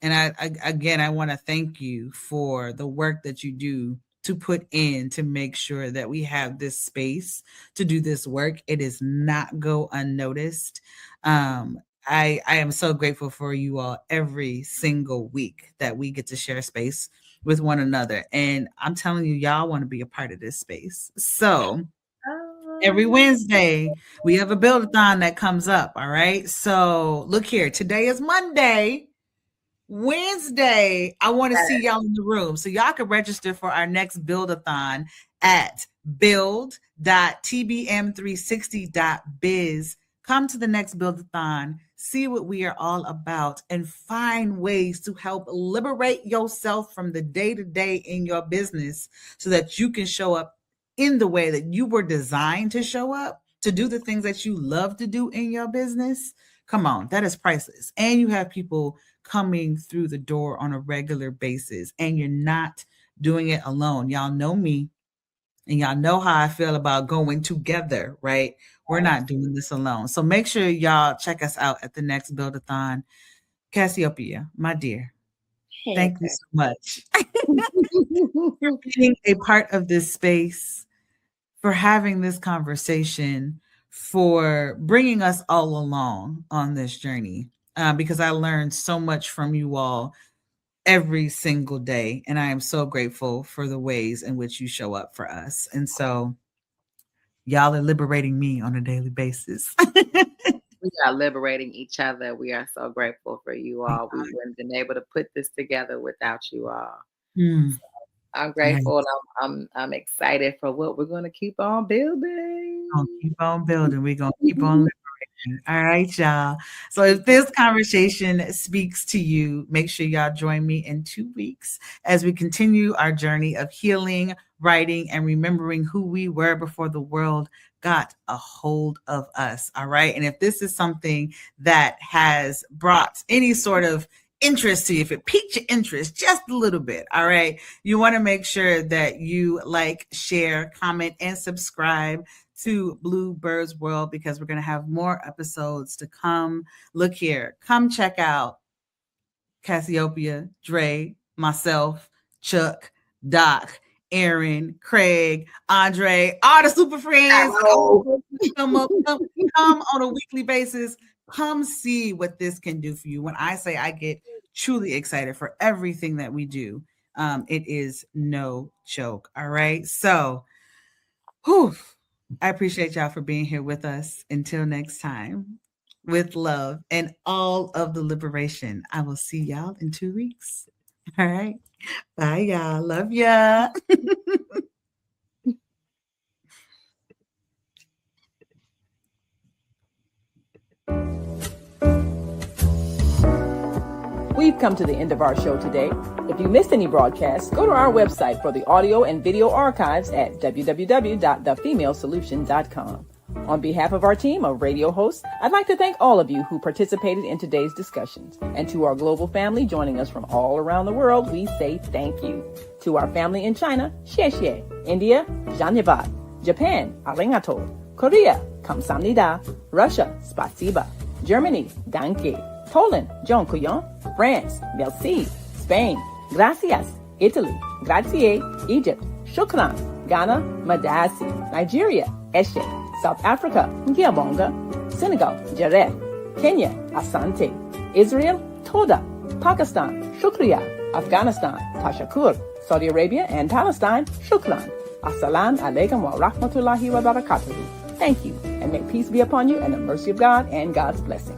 And I want to thank you for the work that you do to put in to make sure that we have this space to do this work. It is not go unnoticed. I am so grateful for you all every single week that we get to share space with one another. And I'm telling you, y'all want to be a part of this space. So every Wednesday, we have a build-a-thon that comes up. All right. So look here. Today is Monday. Wednesday, I want to see y'all in the room. So y'all can register for our next build-a-thon at build.tbm360.biz. Come to the next build-a-thon, see what we are all about, and find ways to help liberate yourself from the day-to-day in your business so that you can show up in the way that you were designed to show up, to do the things that you love to do in your business. Come on, that is priceless. And you have people coming through the door on a regular basis, and you're not doing it alone. Y'all know me, and y'all know how I feel about going together, right? We're not doing this alone. So make sure y'all check us out at the next Build-a-thon. Cassiopeia, my dear, thank you so much for being a part of this space, for having this conversation, for bringing us all along on this journey, because I learned so much from you all every single day. And I am so grateful for the ways in which you show up for us. And so y'all are liberating me on a daily basis.
We are liberating each other. We are so grateful for you all. We wouldn't have been able to put this together without you all. So I'm grateful. And I'm excited for what we're going to keep on building.
Keep on building. We're going to keep on liberating. All right, y'all. So if this conversation speaks to you, make sure y'all join me in 2 weeks as we continue our journey of healing, writing, and remembering who we were before the world got a hold of us. All right. And if this is something that has brought any sort of interest to you, if it piqued your interest just a little bit, all right, you want to make sure that you like, share, comment, and subscribe to Blue Bird's World, because we're going to have more episodes to come. Look here, come check out Cassiopeia, Dre, myself, Chuck, Doc, Aaron, Craig, Andre, all the super friends. Come on a weekly basis. Come see what this can do for you. When I say I get truly excited for everything that we do, it is no joke. All right. So, I appreciate y'all for being here with us. Until next time, with love and all of the liberation, I will see y'all in 2 weeks. All right. Bye, y'all. Love ya.
We've come to the end of our show today. If you missed any broadcasts, go to our website for the audio and video archives at www.thefemalesolution.com. On behalf of our team of radio hosts, I'd like to thank all of you who participated in today's discussions. And to our global family joining us from all around the world, we say thank you. To our family in China, xie xie. India, zhanyavad. Japan, arigato. Korea, kamsamnida. Russia, spasiba. Germany, danke. Poland, dziękuję. France, merci. Spain, gracias. Italy, grazie. Egypt, shukran. Ghana, madasi. Nigeria, eshe. South Africa, ngiyabonga. Senegal, jareh. Kenya, asante. Israel, toda. Pakistan, shukriya. Afghanistan, tashakur. Saudi Arabia and Palestine, shukran. Assalamu alaikum wa rahmatullahi wa barakatuhu. Thank you, and may peace be upon you and the mercy of God and God's blessing.